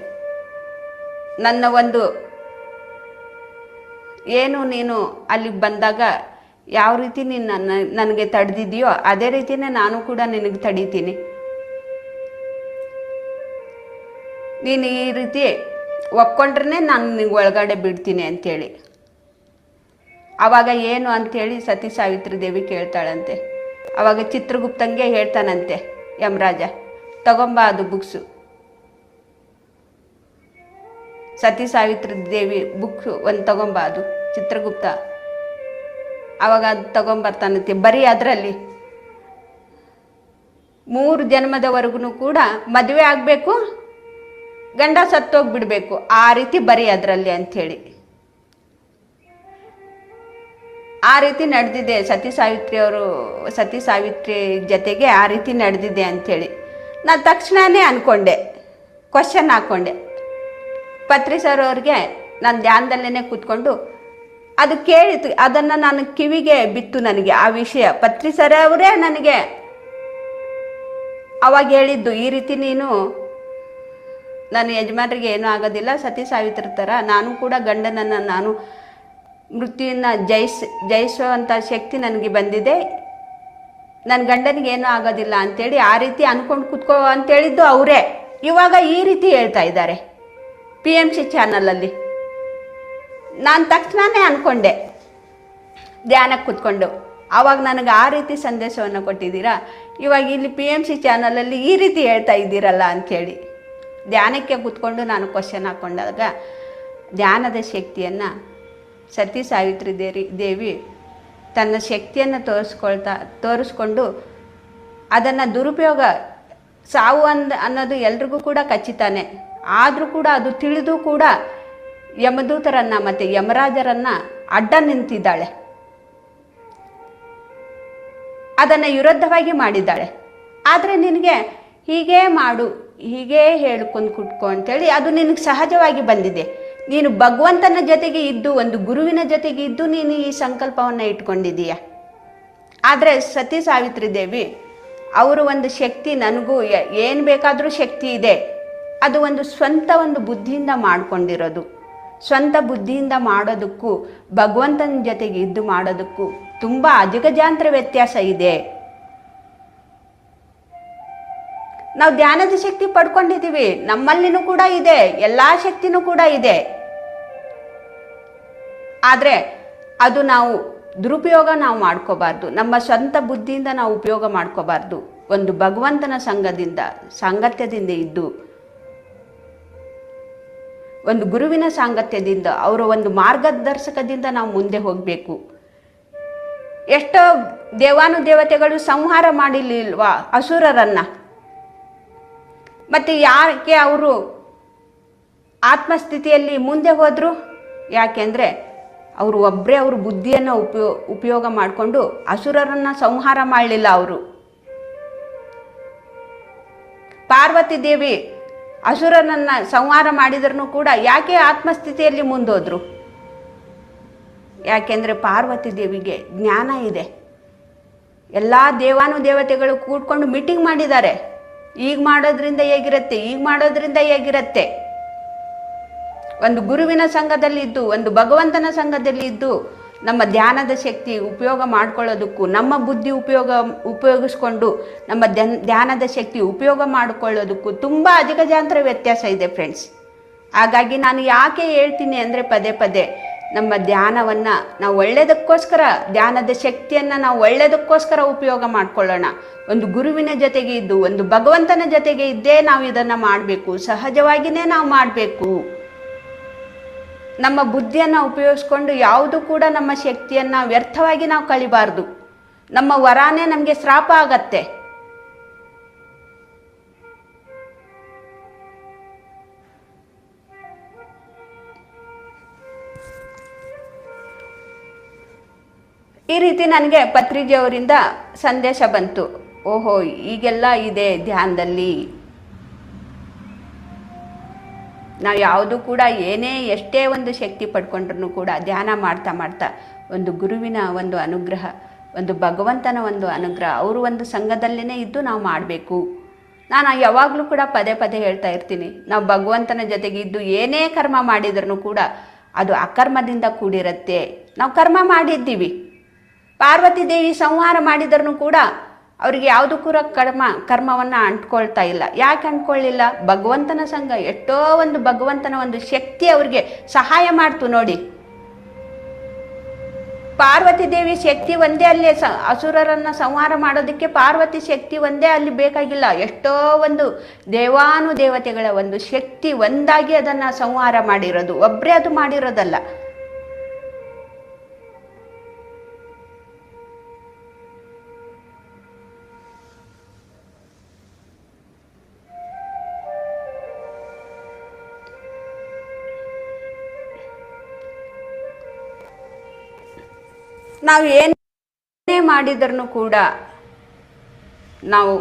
ನನ್ನ ಒಂದು ಏನು ನೀನು ಅಲ್ಲಿಗೆ ಬಂದಾಗ ಯಾವ ರೀತಿ ನೀನು ನನಗೆ ತಡೆದಿದೆಯೋ ಅದೇ ರೀತಿಯೇ ನಾನು ಕೂಡ ನಿನಗೆ ತಡೀತೀನಿ. ನೀನು ಈ ರೀತಿ ಒಪ್ಕೊಂಡ್ರೆ ನಾನು ನಿನಗೆ ಒಳಗಡೆ ಬಿಡ್ತೀನಿ ಅಂಥೇಳಿ. ಆವಾಗ ಏನು ಅಂಥೇಳಿ ಸತಿ ಸಾವಿತ್ರಿ ದೇವಿ ಕೇಳ್ತಾಳಂತೆ. ಆವಾಗ ಚಿತ್ರಗುಪ್ತಂಗೆ ಹೇಳ್ತಾನಂತೆ ಯಮರಾಜ, ತಗೊಂಬ ಅದು ಬುಕ್ಸು. ಸತಿ ಸಾವಿತ್ರಿ ದೇವಿ ಬುಕ್ಸು ಒಂದು ತಗೊಂಬ, ಅದು ಚಿತ್ರಗುಪ್ತ. ಆವಾಗ ಅದು ತಗೊಂಬರ್ತಾನಂತೆ. ಬರೀ ಅದರಲ್ಲಿ 3 ಜನ್ಮದವರೆಗೂ ಕೂಡ ಮದುವೆ ಆಗಬೇಕು, ಗಂಡ ಸತ್ತೋಗ್ಬಿಡ್ಬೇಕು, ಆ ರೀತಿ ಬರೀ ಅದರಲ್ಲಿ ಅಂಥೇಳಿ. ಆ ರೀತಿ ನಡೆದಿದೆ ಸತಿ ಸಾವಿತ್ರಿ ಜೊತೆಗೆ ಆ ರೀತಿ ನಡೆದಿದೆ ಅಂಥೇಳಿ. ನಾನು ತಕ್ಷಣವೇ ಅಂದ್ಕೊಂಡೆ, ಕ್ವಶನ್ ಹಾಕ್ಕೊಂಡೆ. ಪತ್ರಿ ಸರ್ ಅವ್ರಿಗೆ ನಾನು ಧ್ಯಾನದಲ್ಲೇ ಕೂತ್ಕೊಂಡು ಅದು ಕೇಳಿತು, ಅದನ್ನು ನಾನು ಕಿವಿಗೆ ಬಿತ್ತು ನನಗೆ ಆ ವಿಷಯ. ಪತ್ರಿ ಸರ್ ಅವರೇ ನನಗೆ ಅವಾಗ ಹೇಳಿದ್ದು, ಈ ರೀತಿ ನೀನು ನನ್ನ ಯಜಮಾನರಿಗೆ ಏನೂ ಆಗೋದಿಲ್ಲ, ಸತಿ ಸಾವಿತ್ರಿ ಥರ ನಾನು ಕೂಡ ಗಂಡನನ್ನು ನಾನು ಮೃತ್ಯುವಿನ ಜಯಿಸುವಂಥ ಶಕ್ತಿ ನನಗೆ ಬಂದಿದೆ, ನನ್ನ ಗಂಡನಿಗೆ ಏನೂ ಆಗೋದಿಲ್ಲ ಅಂಥೇಳಿ ಆ ರೀತಿ ಅಂದ್ಕೊಂಡು ಕೂತ್ಕೋ ಅಂತೇಳಿದ್ದು ಅವರೇ. ಇವಾಗ ಈ ರೀತಿ ಹೇಳ್ತಾ ಇದ್ದಾರೆ PMC ಚಾನಲಲ್ಲಿ. ನಾನು ತಕ್ಷಣವೇ ಅಂದ್ಕೊಂಡೆ ಧ್ಯಾನಕ್ಕೆ ಕೂತ್ಕೊಂಡು. ಆವಾಗ ನನಗೆ ಆ ರೀತಿ ಸಂದೇಶವನ್ನು ಕೊಟ್ಟಿದ್ದೀರಾ, ಇವಾಗ ಇಲ್ಲಿ PMC ಚಾನಲಲ್ಲಿ ಈ ರೀತಿ ಹೇಳ್ತಾ ಇದ್ದೀರಲ್ಲ ಅಂಥೇಳಿ. ಧ್ಯಾನಕ್ಕೆ ಕೂತ್ಕೊಂಡು ನಾನು ಕ್ವಶನ್ ಹಾಕ್ಕೊಂಡಾಗ ಧ್ಯಾನದ ಶಕ್ತಿಯನ್ನು ಸತಿ ಸಾವಿತ್ರಿ ದೇವಿ ತನ್ನ ಶಕ್ತಿಯನ್ನು ತೋರಿಸ್ಕೊಂಡು ಅದನ್ನು ದುರುಪಯೋಗ, ಸಾವು ಅನ್ನೋದು ಎಲ್ರಿಗೂ ಕೂಡ ಖಚಿತಾನೆ. ಆದರೂ ಕೂಡ ಅದು ತಿಳಿದು ಕೂಡ ಯಮದೂತರನ್ನು ಮತ್ತು ಯಮರಾಜರನ್ನು ಅಡ್ಡ ನಿಂತಿದ್ದಾಳೆ, ಅದನ್ನು ವಿರುದ್ಧವಾಗಿ ಮಾಡಿದ್ದಾಳೆ. ಆದರೆ ನಿನಗೆ ಹೀಗೇ ಮಾಡು, ಹೀಗೇ ಹೇಳ್ಕೊಂಡು ಕುಟ್ಕೊ ಅಂತೇಳಿ ಅದು ನಿನಗೆ ಸಹಜವಾಗಿ ಬಂದಿದೆ. ನೀನು ಭಗವಂತನ ಜೊತೆಗೆ ಇದ್ದು, ಒಂದು ಗುರುವಿನ ಜೊತೆಗೆ ಇದ್ದು ನೀನು ಈ ಸಂಕಲ್ಪವನ್ನು ಇಟ್ಕೊಂಡಿದ್ದೀಯ. ಆದರೆ ಸತಿ ಸಾವಿತ್ರಿ ದೇವಿ ಅವರು ಒಂದು ಶಕ್ತಿ, ನನಗೂ ಏನು ಬೇಕಾದರೂ ಶಕ್ತಿ ಇದೆ, ಅದು ಒಂದು ಸ್ವಂತ ಒಂದು ಬುದ್ಧಿಯಿಂದ ಮಾಡಿಕೊಂಡಿರೋದು. ಸ್ವಂತ ಬುದ್ಧಿಯಿಂದ ಮಾಡೋದಕ್ಕೂ ಭಗವಂತನ ಜೊತೆಗೆ ಇದ್ದು ಮಾಡೋದಕ್ಕೂ ತುಂಬ ಅಜಗಜಾಂತರ ವ್ಯತ್ಯಾಸ ಇದೆ. ನಾವು ಧ್ಯಾನದ ಶಕ್ತಿ ಪಡ್ಕೊಂಡಿದ್ದೀವಿ, ನಮ್ಮಲ್ಲಿನೂ ಕೂಡ ಇದೆ, ಎಲ್ಲ ಶಕ್ತಿನೂ ಕೂಡ ಇದೆ. ಆದರೆ ಅದು ನಾವು ದುರುಪಯೋಗ ನಾವು ಮಾಡ್ಕೋಬಾರ್ದು, ನಮ್ಮ ಸ್ವಂತ ಬುದ್ಧಿಯಿಂದ ನಾವು ಉಪಯೋಗ ಮಾಡ್ಕೋಬಾರ್ದು. ಒಂದು ಭಗವಂತನ ಸಾಂಗತ್ಯದಿಂದ ಇದ್ದು, ಒಂದು ಗುರುವಿನ ಸಾಂಗತ್ಯದಿಂದ, ಅವರ ಒಂದು ಮಾರ್ಗದರ್ಶಕದಿಂದ ನಾವು ಮುಂದೆ ಹೋಗಬೇಕು. ಎಷ್ಟೋ ದೇವಾನುದೇವತೆಗಳು ಸಂಹಾರ ಮಾಡಿರ್ಲಿಲ್ವಾ ಅಸುರರನ್ನು? ಮತ್ತು ಯಾಕೆ ಅವರು ಆತ್ಮಸ್ಥಿತಿಯಲ್ಲಿ ಮುಂದೆ ಹೋದರು? ಯಾಕೆಂದರೆ ಅವರು ಒಬ್ಬರೇ ಅವ್ರ ಬುದ್ಧಿಯನ್ನು ಉಪಯೋಗ ಮಾಡಿಕೊಂಡು ಅಸುರರನ್ನು ಸಂಹಾರ ಮಾಡಲಿಲ್ಲ. ಅವರು ಪಾರ್ವತಿ ದೇವಿ ಅಸುರನನ್ನು ಸಂಹಾರ ಮಾಡಿದ್ರೂ ಕೂಡ ಯಾಕೆ ಆತ್ಮಸ್ಥಿತಿಯಲ್ಲಿ ಮುಂದೋದ್ರು? ಯಾಕೆಂದರೆ ಪಾರ್ವತಿ ದೇವಿಗೆ ಜ್ಞಾನ ಇದೆ. ಎಲ್ಲ ದೇವಾನುದೇವತೆಗಳು ಕೂಡ್ಕೊಂಡು ಮೀಟಿಂಗ್ ಮಾಡಿದ್ದಾರೆ. ಈಗ ಮಾಡೋದ್ರಿಂದ ಹೇಗಿರುತ್ತೆ, ಈಗ ಮಾಡೋದ್ರಿಂದ ಹೇಗಿರುತ್ತೆ. ಒಂದು ಗುರುವಿನ ಸಂಘದಲ್ಲಿ ಇದ್ದು, ಒಂದು ಭಗವಂತನ ಸಂಘದಲ್ಲಿ ಇದ್ದು ನಮ್ಮ ಧ್ಯಾನದ ಶಕ್ತಿ ಉಪಯೋಗ ಮಾಡ್ಕೊಳ್ಳೋದಕ್ಕೂ, ನಮ್ಮ ಬುದ್ಧಿ ಉಪಯೋಗಿಸ್ಕೊಂಡು ನಮ್ಮ ಧ್ಯಾನದ ಶಕ್ತಿ ಉಪಯೋಗ ಮಾಡಿಕೊಳ್ಳೋದಕ್ಕೂ ತುಂಬ ಅಜಗಜಾಂತರ ವ್ಯತ್ಯಾಸ ಇದೆ ಫ್ರೆಂಡ್ಸ್. ಹಾಗಾಗಿ ನಾನು ಯಾಕೆ ಹೇಳ್ತೀನಿ ಅಂದರೆ ಪದೇ ಪದೇ ನಮ್ಮ ಧ್ಯಾನವನ್ನು ನಾವು ಒಳ್ಳೆಯದಕ್ಕೋಸ್ಕರ, ಧ್ಯಾನದ ಶಕ್ತಿಯನ್ನು ನಾವು ಒಳ್ಳೆಯದಕ್ಕೋಸ್ಕರ ಉಪಯೋಗ ಮಾಡ್ಕೊಳ್ಳೋಣ. ಒಂದು ಗುರುವಿನ ಜೊತೆಗೆ ಇದ್ದು, ಒಂದು ಭಗವಂತನ ಜೊತೆಗೆ ಇದ್ದೇ ನಾವು ಇದನ್ನು ಮಾಡಬೇಕು. ಸಹಜವಾಗಿಯೇ ನಾವು ಮಾಡಬೇಕು. ನಮ್ಮ ಬುದ್ಧಿಯನ್ನು ಉಪಯೋಗಿಸ್ಕೊಂಡು ಯಾವುದು ಕೂಡ ನಮ್ಮ ಶಕ್ತಿಯನ್ನು ವ್ಯರ್ಥವಾಗಿ ನಾವು ಕಳಿಬಾರ್ದು. ನಮ್ಮ ವರಾನೇ ನಮಗೆ ಶ್ರಾಪ ಆಗತ್ತೆ. ಈ ರೀತಿ ನನಗೆ ಪತ್ರಿಜಿಯವರಿಂದ ಸಂದೇಶ ಬಂತು. ಓಹೋ, ಈಗೆಲ್ಲ ಇದೆ ಧ್ಯಾನದಲ್ಲಿ. ನಾವು ಯಾವುದು ಕೂಡ ಎಷ್ಟೇ ಒಂದು ಶಕ್ತಿ ಪಡ್ಕೊಂಡ್ರೂ ಕೂಡ ಧ್ಯಾನ ಮಾಡ್ತಾ ಮಾಡ್ತಾ ಒಂದು ಗುರುವಿನ ಒಂದು ಅನುಗ್ರಹ, ಒಂದು ಭಗವಂತನ ಒಂದು ಅನುಗ್ರಹ, ಅವರು ಒಂದು ಸಂಘದಲ್ಲೇ ಇದ್ದು ನಾವು ಮಾಡಬೇಕು. ನಾನು ಯಾವಾಗಲೂ ಕೂಡ ಪದೇ ಪದೇ ಹೇಳ್ತಾ ಇರ್ತೀನಿ, ನಾವು ಭಗವಂತನ ಜೊತೆಗೆ ಇದ್ದು ಏನೇ ಕರ್ಮ ಮಾಡಿದ್ರೂ ಕೂಡ ಅದು ಅಕರ್ಮದಿಂದ ಕೂಡಿರುತ್ತೆ. ನಾವು ಕರ್ಮ ಮಾಡಿದ್ದೀವಿ. ಪಾರ್ವತಿ ದೇವಿ ಸಂಹಾರ ಮಾಡಿದ್ರೂ ಕೂಡ ಅವರಿಗೆ ಯಾವುದೂ ಕೂಡ ಕರ್ಮವನ್ನು ಅಂಟ್ಕೊಳ್ತಾ ಇಲ್ಲ. ಯಾಕೆ ಅಂಟ್ಕೊಳ್ಳಿಲ್ಲ? ಭಗವಂತನ ಸಂಘ, ಎಷ್ಟೋ ಒಂದು ಭಗವಂತನ ಒಂದು ಶಕ್ತಿ ಅವ್ರಿಗೆ ಸಹಾಯ ಮಾಡ್ತು ನೋಡಿ. ಪಾರ್ವತಿ ದೇವಿ ಶಕ್ತಿ ಒಂದೇ ಅಲ್ಲಿ ಅಸುರರನ್ನು ಸಂಹಾರ ಮಾಡೋದಕ್ಕೆ ಪಾರ್ವತಿ ಶಕ್ತಿ ಒಂದೇ ಅಲ್ಲಿ ಬೇಕಾಗಿಲ್ಲ. ಎಷ್ಟೋ ಒಂದು ದೇವಾನುದೇವತೆಗಳ ಒಂದು ಶಕ್ತಿ ಒಂದಾಗಿ ಅದನ್ನು ಸಂಹಾರ ಮಾಡಿರೋದು, ಒಬ್ಬರೇ ಅದು ಮಾಡಿರೋದಲ್ಲ. ನಾವು ಏನೇ ಮಾಡಿದ್ರೂ ಕೂಡ ನಾವು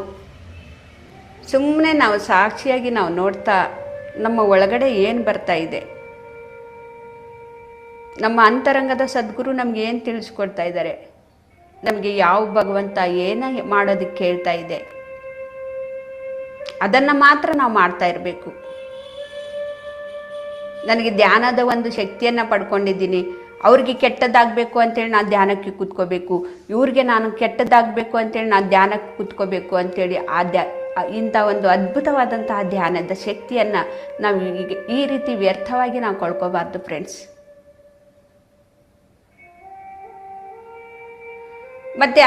ಸುಮ್ಮನೆ ನಾವು ಸಾಕ್ಷಿಯಾಗಿ ನಾವು ನೋಡ್ತಾ ನಮ್ಮ ಒಳಗಡೆ ಏನು ಬರ್ತಾ ಇದೆ, ನಮ್ಮ ಅಂತರಂಗದ ಸದ್ಗುರು ನಮ್ಗೆ ಏನು ತಿಳಿಸ್ಕೊಡ್ತಾ ಇದ್ದಾರೆ, ನಮಗೆ ಯಾವ ಭಗವಂತ ಏನು ಮಾಡೋದಕ್ಕೆ ಹೇಳ್ತಾ ಇದೆ, ಅದನ್ನು ಮಾತ್ರ ನಾವು ಮಾಡ್ತಾ ಇರಬೇಕು. ನನಗೆ ಧ್ಯಾನದ ಒಂದು ಶಕ್ತಿಯನ್ನು ಪಡ್ಕೊಂಡಿದ್ದೀನಿ, ಅವ್ರಿಗೆ ಕೆಟ್ಟದ್ದಾಗಬೇಕು ಅಂತೇಳಿ ನಾನು ಧ್ಯಾನಕ್ಕೆ ಕೂತ್ಕೋಬೇಕು, ಇವ್ರಿಗೆ ನಾನು ಕೆಟ್ಟದ್ದಾಗಬೇಕು ಅಂತೇಳಿ ನಾನು ಧ್ಯಾನಕ್ಕೆ ಕೂತ್ಕೋಬೇಕು ಅಂತೇಳಿ ಇಂಥ ಒಂದು ಅದ್ಭುತವಾದಂತಹ ಧ್ಯಾನದ ಶಕ್ತಿಯನ್ನು ನಾವು ಈ ರೀತಿ ವ್ಯರ್ಥವಾಗಿ ನಾವು ಕಳ್ಕೋಬಾರ್ದು ಫ್ರೆಂಡ್ಸ್. ಮತ್ತು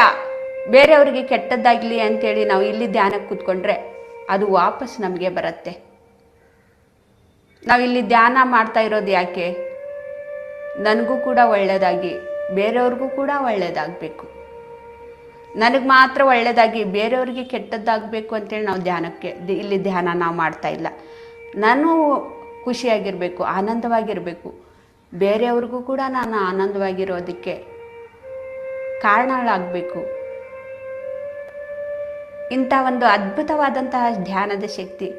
ಬೇರೆಯವರಿಗೆ ಕೆಟ್ಟದ್ದಾಗಲಿ ಅಂತೇಳಿ ನಾವು ಇಲ್ಲಿ ಧ್ಯಾನಕ್ಕೆ ಕೂತ್ಕೊಂಡ್ರೆ ಅದು ವಾಪಸ್ ನಮಗೆ ಬರುತ್ತೆ. ನಾವಿಲ್ಲಿ ಧ್ಯಾನ ಮಾಡ್ತಾ ಇರೋದು ಯಾಕೆ? ನನಗೂ ಕೂಡ ಒಳ್ಳೆಯದಾಗಿ ಬೇರೆಯವ್ರಿಗೂ ಕೂಡ ಒಳ್ಳೆಯದಾಗಬೇಕು. ನನಗೆ ಮಾತ್ರ ಒಳ್ಳೆಯದಾಗಿ ಬೇರೆಯವ್ರಿಗೆ ಕೆಟ್ಟದ್ದಾಗಬೇಕು ಅಂತೇಳಿ ನಾವು ಇಲ್ಲಿ ಧ್ಯಾನ ನಾವು ಮಾಡ್ತಾ ಇಲ್ಲ. ನಾನು ಖುಷಿಯಾಗಿರಬೇಕು, ಆನಂದವಾಗಿರಬೇಕು, ಬೇರೆಯವ್ರಿಗೂ ಕೂಡ ನಾನು ಆನಂದವಾಗಿರೋದಕ್ಕೆ ಕಾರಣಗಳಾಗಬೇಕು. ಇಂಥ ಒಂದು ಅದ್ಭುತವಾದಂತಹ ಧ್ಯಾನದ ಶಕ್ತಿ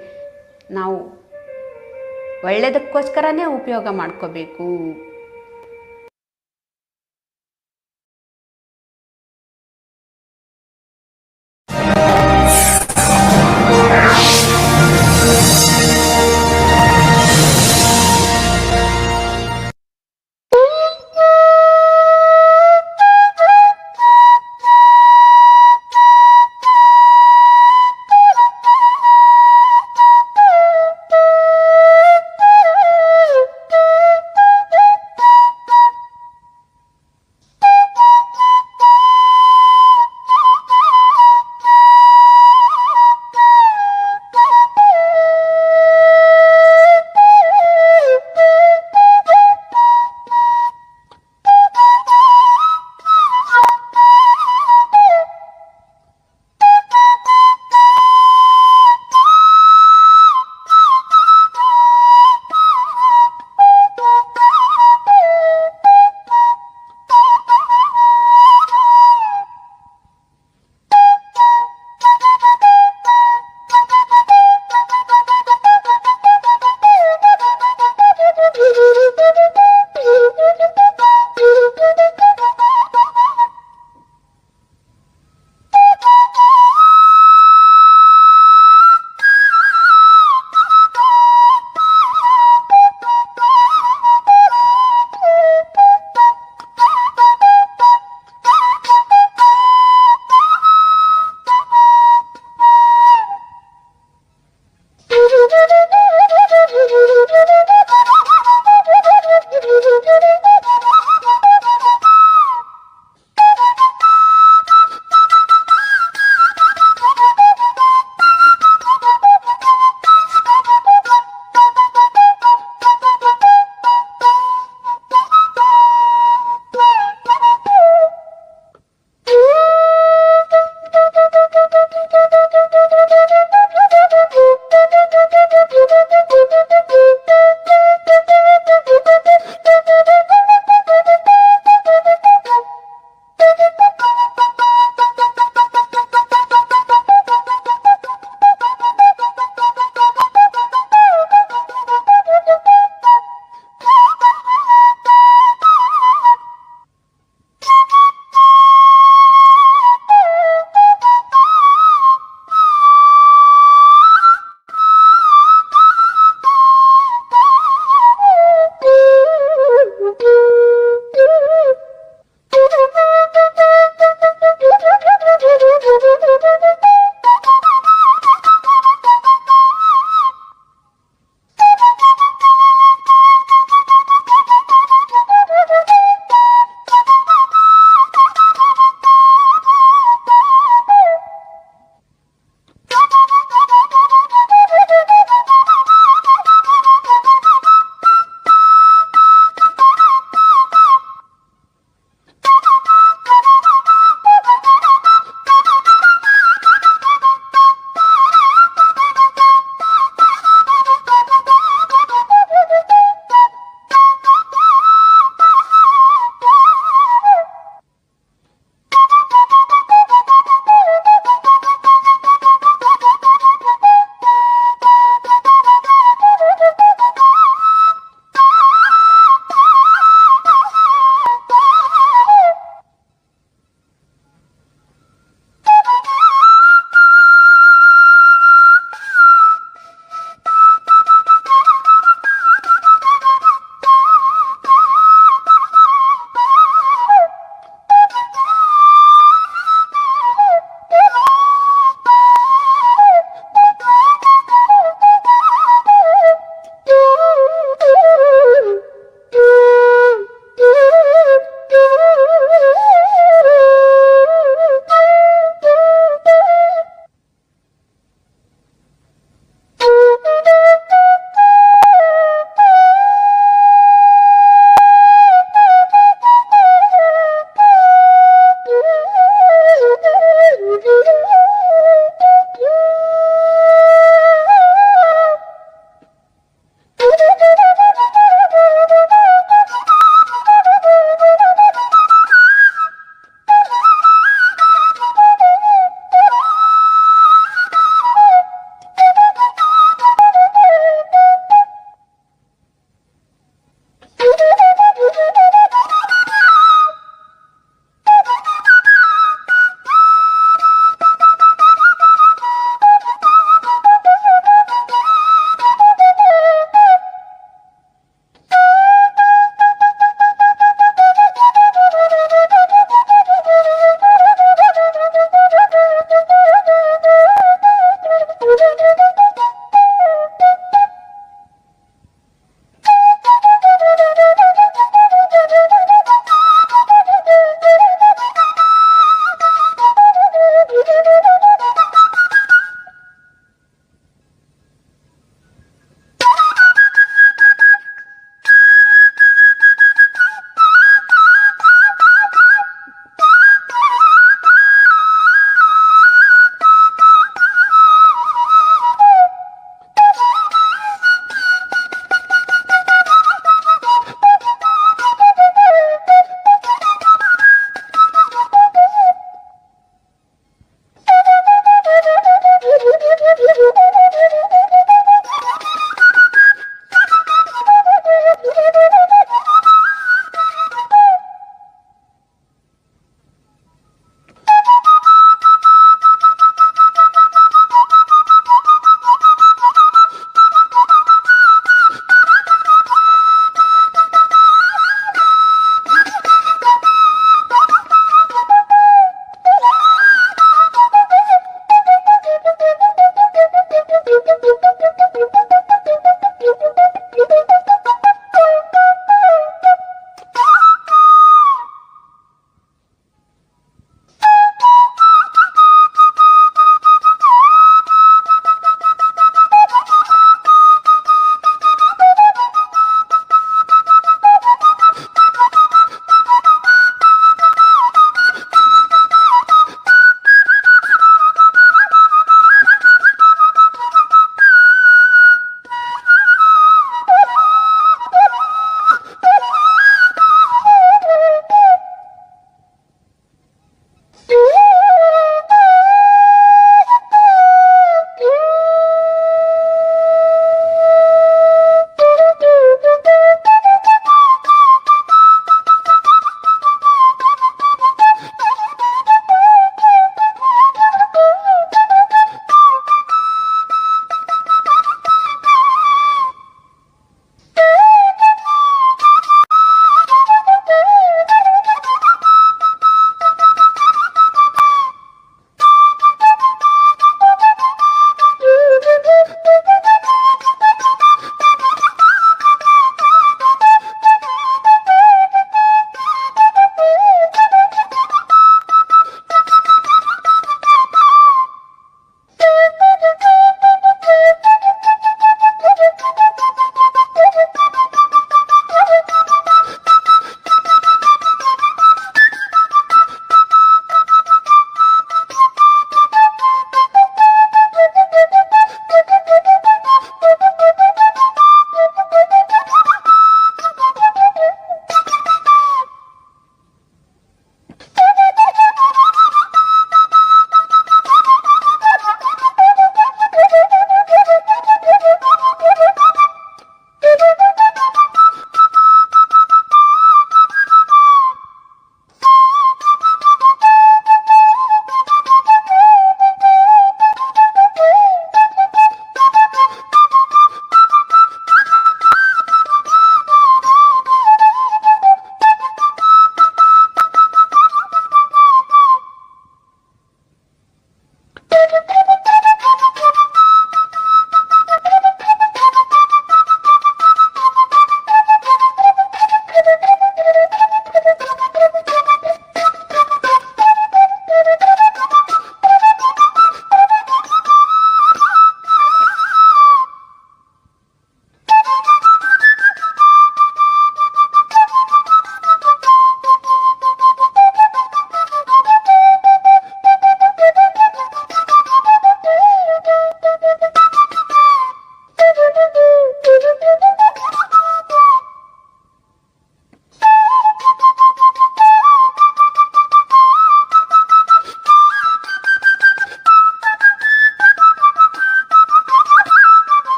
ನಾವು ಒಳ್ಳೆಯದಕ್ಕೋಸ್ಕರನೇ ಉಪಯೋಗ ಮಾಡ್ಕೋಬೇಕು.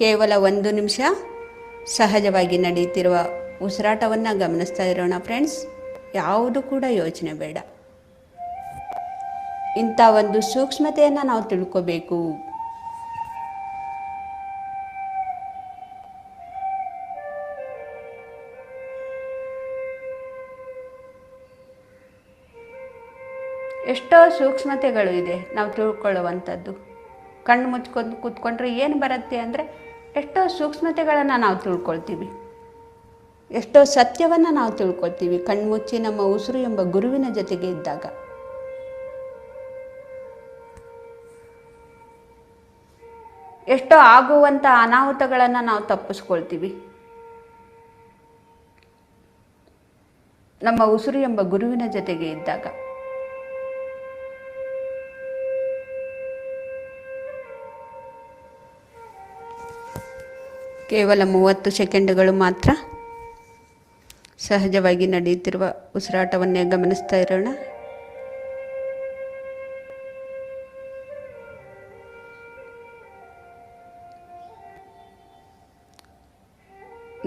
ಕೇವಲ 1 ನಿಮಿಷ ಸಹಜವಾಗಿ ನಡೆಯುತ್ತಿರುವ ಉಸಿರಾಟವನ್ನು ಗಮನಿಸ್ತಾ ಇರೋಣ ಫ್ರೆಂಡ್ಸ್. ಯಾವುದು ಕೂಡ ಯೋಚನೆ ಬೇಡ. ಇಂಥ ಒಂದು ಸೂಕ್ಷ್ಮತೆಯನ್ನು ನಾವು ತಿಳ್ಕೋಬೇಕು. ಎಷ್ಟೋ ಸೂಕ್ಷ್ಮತೆಗಳು ಇದೆ ನಾವು ತಿಳ್ಕೊಳ್ಳುವಂಥದ್ದು. ಕಣ್ಣು ಮುಚ್ಕೊಂಡು ಕೂತ್ಕೊಂಡ್ರೆ ಏನು ಬರುತ್ತೆ ಅಂದರೆ ಎಷ್ಟೋ ಸೂಕ್ಷ್ಮತೆಗಳನ್ನು ನಾವು ತಿಳ್ಕೊಳ್ತೀವಿ, ಎಷ್ಟೋ ಸತ್ಯವನ್ನು ನಾವು ತಿಳ್ಕೊಳ್ತೀವಿ ಕಣ್ಮುಚ್ಚಿ ನಮ್ಮ ಉಸಿರು ಎಂಬ ಗುರುವಿನ ಜೊತೆಗೆ ಇದ್ದಾಗ. ಎಷ್ಟೋ ಆಗುವಂಥ ಅನಾಹುತಗಳನ್ನು ನಾವು ತಪ್ಪಿಸ್ಕೊಳ್ತೀವಿ ನಮ್ಮ ಉಸಿರು ಎಂಬ ಗುರುವಿನ ಜೊತೆಗೆ ಇದ್ದಾಗ. ಕೇವಲ 30 ಸೆಕೆಂಡುಗಳು ಮಾತ್ರ ಸಹಜವಾಗಿ ನಡೆಯುತ್ತಿರುವ ಉಸಿರಾಟವನ್ನೇ ಗಮನಿಸ್ತಾ ಇರೋಣ.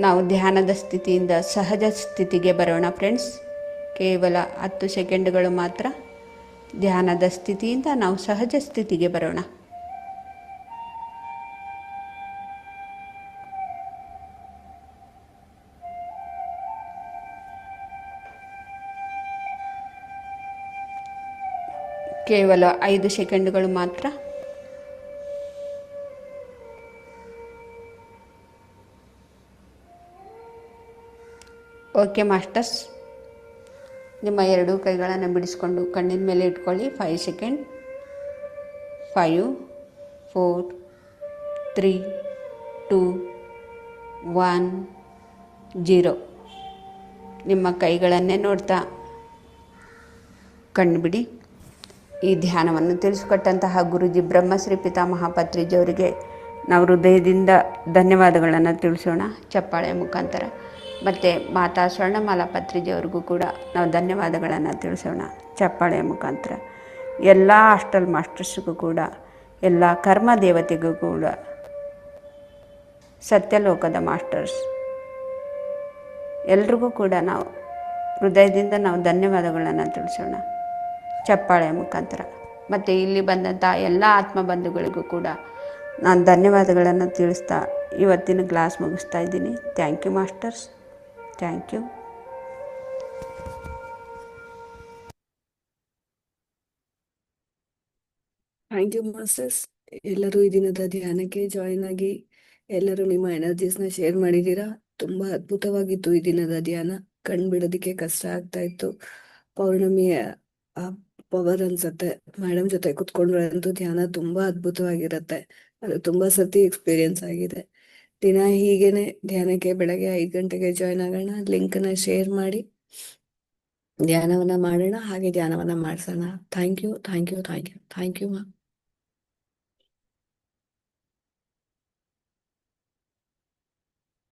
ನಾವು ಧ್ಯಾನದ ಸ್ಥಿತಿಯಿಂದ ಸಹಜ ಸ್ಥಿತಿಗೆ ಬರೋಣ ಫ್ರೆಂಡ್ಸ್. ಕೇವಲ 10 ಸೆಕೆಂಡುಗಳು ಮಾತ್ರ ಧ್ಯಾನದ ಸ್ಥಿತಿಯಿಂದ ನಾವು ಸಹಜ ಸ್ಥಿತಿಗೆ ಬರೋಣ. ಕೇವಲ 5 ಸೆಕೆಂಡುಗಳು ಮಾತ್ರ. ಓಕೆ ಮಾಸ್ಟರ್ಸ್, ನಿಮ್ಮ 2 ಕೈಗಳನ್ನು ಬಿಡಿಸ್ಕೊಂಡು ಕಣ್ಣಿನ ಮೇಲೆ ಇಟ್ಕೊಳ್ಳಿ. 5 ಸೆಕೆಂಡ್. 5 4 3 2 1 0. ನಿಮ್ಮ ಕೈಗಳನ್ನೇ ನೋಡ್ತಾ ಕಣ್ಣು ಬಿಡಿ. ಈ ಧ್ಯಾನವನ್ನು ತಿಳಿಸಿಕೊಟ್ಟಂತಹ ಗುರುಜಿ ಬ್ರಹ್ಮಶ್ರೀ ಪಿತಾಮಹ ಪತ್ರಿಜಿಯವರಿಗೆ ನಾವು ಹೃದಯದಿಂದ ಧನ್ಯವಾದಗಳನ್ನು ತಿಳಿಸೋಣ ಚಪ್ಪಾಳೆಯ ಮುಖಾಂತರ. ಮತ್ತು ಮಾತಾ ಸ್ವರ್ಣಮಾಲಾ ಪತ್ರಿಜಿಯವರಿಗೂ ಕೂಡ ನಾವು ಧನ್ಯವಾದಗಳನ್ನು ತಿಳಿಸೋಣ ಚಪ್ಪಾಳೆಯ ಮುಖಾಂತರ. ಎಲ್ಲ ಹಾಸ್ಟೆಲ್ ಮಾಸ್ಟರ್ಸ್ಗೂ ಕೂಡ, ಎಲ್ಲ ಕರ್ಮ ದೇವತೆಗೂ ಕೂಡ, ಸತ್ಯಲೋಕದ ಮಾಸ್ಟರ್ಸ್ ಎಲ್ರಿಗೂ ಕೂಡ ನಾವು ಹೃದಯದಿಂದ ನಾವು ಧನ್ಯವಾದಗಳನ್ನು ತಿಳಿಸೋಣ ಚಪ್ಪಾಳೆಯ ಮುಖಾಂತರ. ಮತ್ತು ಇಲ್ಲಿ ಬಂದಂಥ ಎಲ್ಲ ಆತ್ಮಬಂಧುಗಳಿಗೂ ಕೂಡ ನಾನು ಧನ್ಯವಾದಗಳನ್ನು ತಿಳಿಸ್ತಾ ಇವತ್ತಿನ ಕ್ಲಾಸ್ ಮುಗಿಸ್ತಾ ಇದ್ದೀನಿ. Thank you masters, thank you. Thank you masters. ಎಲ್ಲರೂ ಈ ದಿನದ ಧ್ಯಾನಕ್ಕೆ ಜಾಯಿನ್ ಆಗಿ ಎಲ್ಲರೂ ನಿಮ್ಮ ಎನರ್ಜೀಸ್ನ ಶೇರ್ ಮಾಡಿದ್ದೀರಾ. ತುಂಬಾ ಅದ್ಭುತವಾಗಿತ್ತು ಈ ದಿನದ ಧ್ಯಾನ. ಕಣ್ ಬಿಡೋದಕ್ಕೆ ಕಷ್ಟ ಆಗ್ತಾ ಇತ್ತು. ಪೌರ್ಣಮಿಯ ಪವರ್ ಅನ್ಸತ್ತೆ. ಮೇಡಮ್ ಜೊತೆ ಕುತ್ಕೊಂಡ್ರೆ ಅಂತೂ ಧ್ಯಾನ ತುಂಬಾ ಅದ್ಭುತವಾಗಿರತ್ತೆ. ಅದು ತುಂಬಾ ಸತಿ ಎಕ್ಸ್ಪೀರಿಯನ್ಸ್ ಆಗಿದೆ. ದಿನ ಹೀಗೇನೆ ಧ್ಯಾನಕ್ಕೆ ಬೆಳಗ್ಗೆ 5 ಗಂಟೆಗೆ ಜಾಯ್ನ್ ಆಗೋಣ. ಲಿಂಕ್ನ ಶೇರ್ ಮಾಡಿ ಧ್ಯಾನವನ್ನ ಮಾಡೋಣ, ಹಾಗೆ ಧ್ಯಾನವನ್ನ ಮಾಡಿಸೋಣ. Thank you, thank you, thank you, thank you ಮಾ.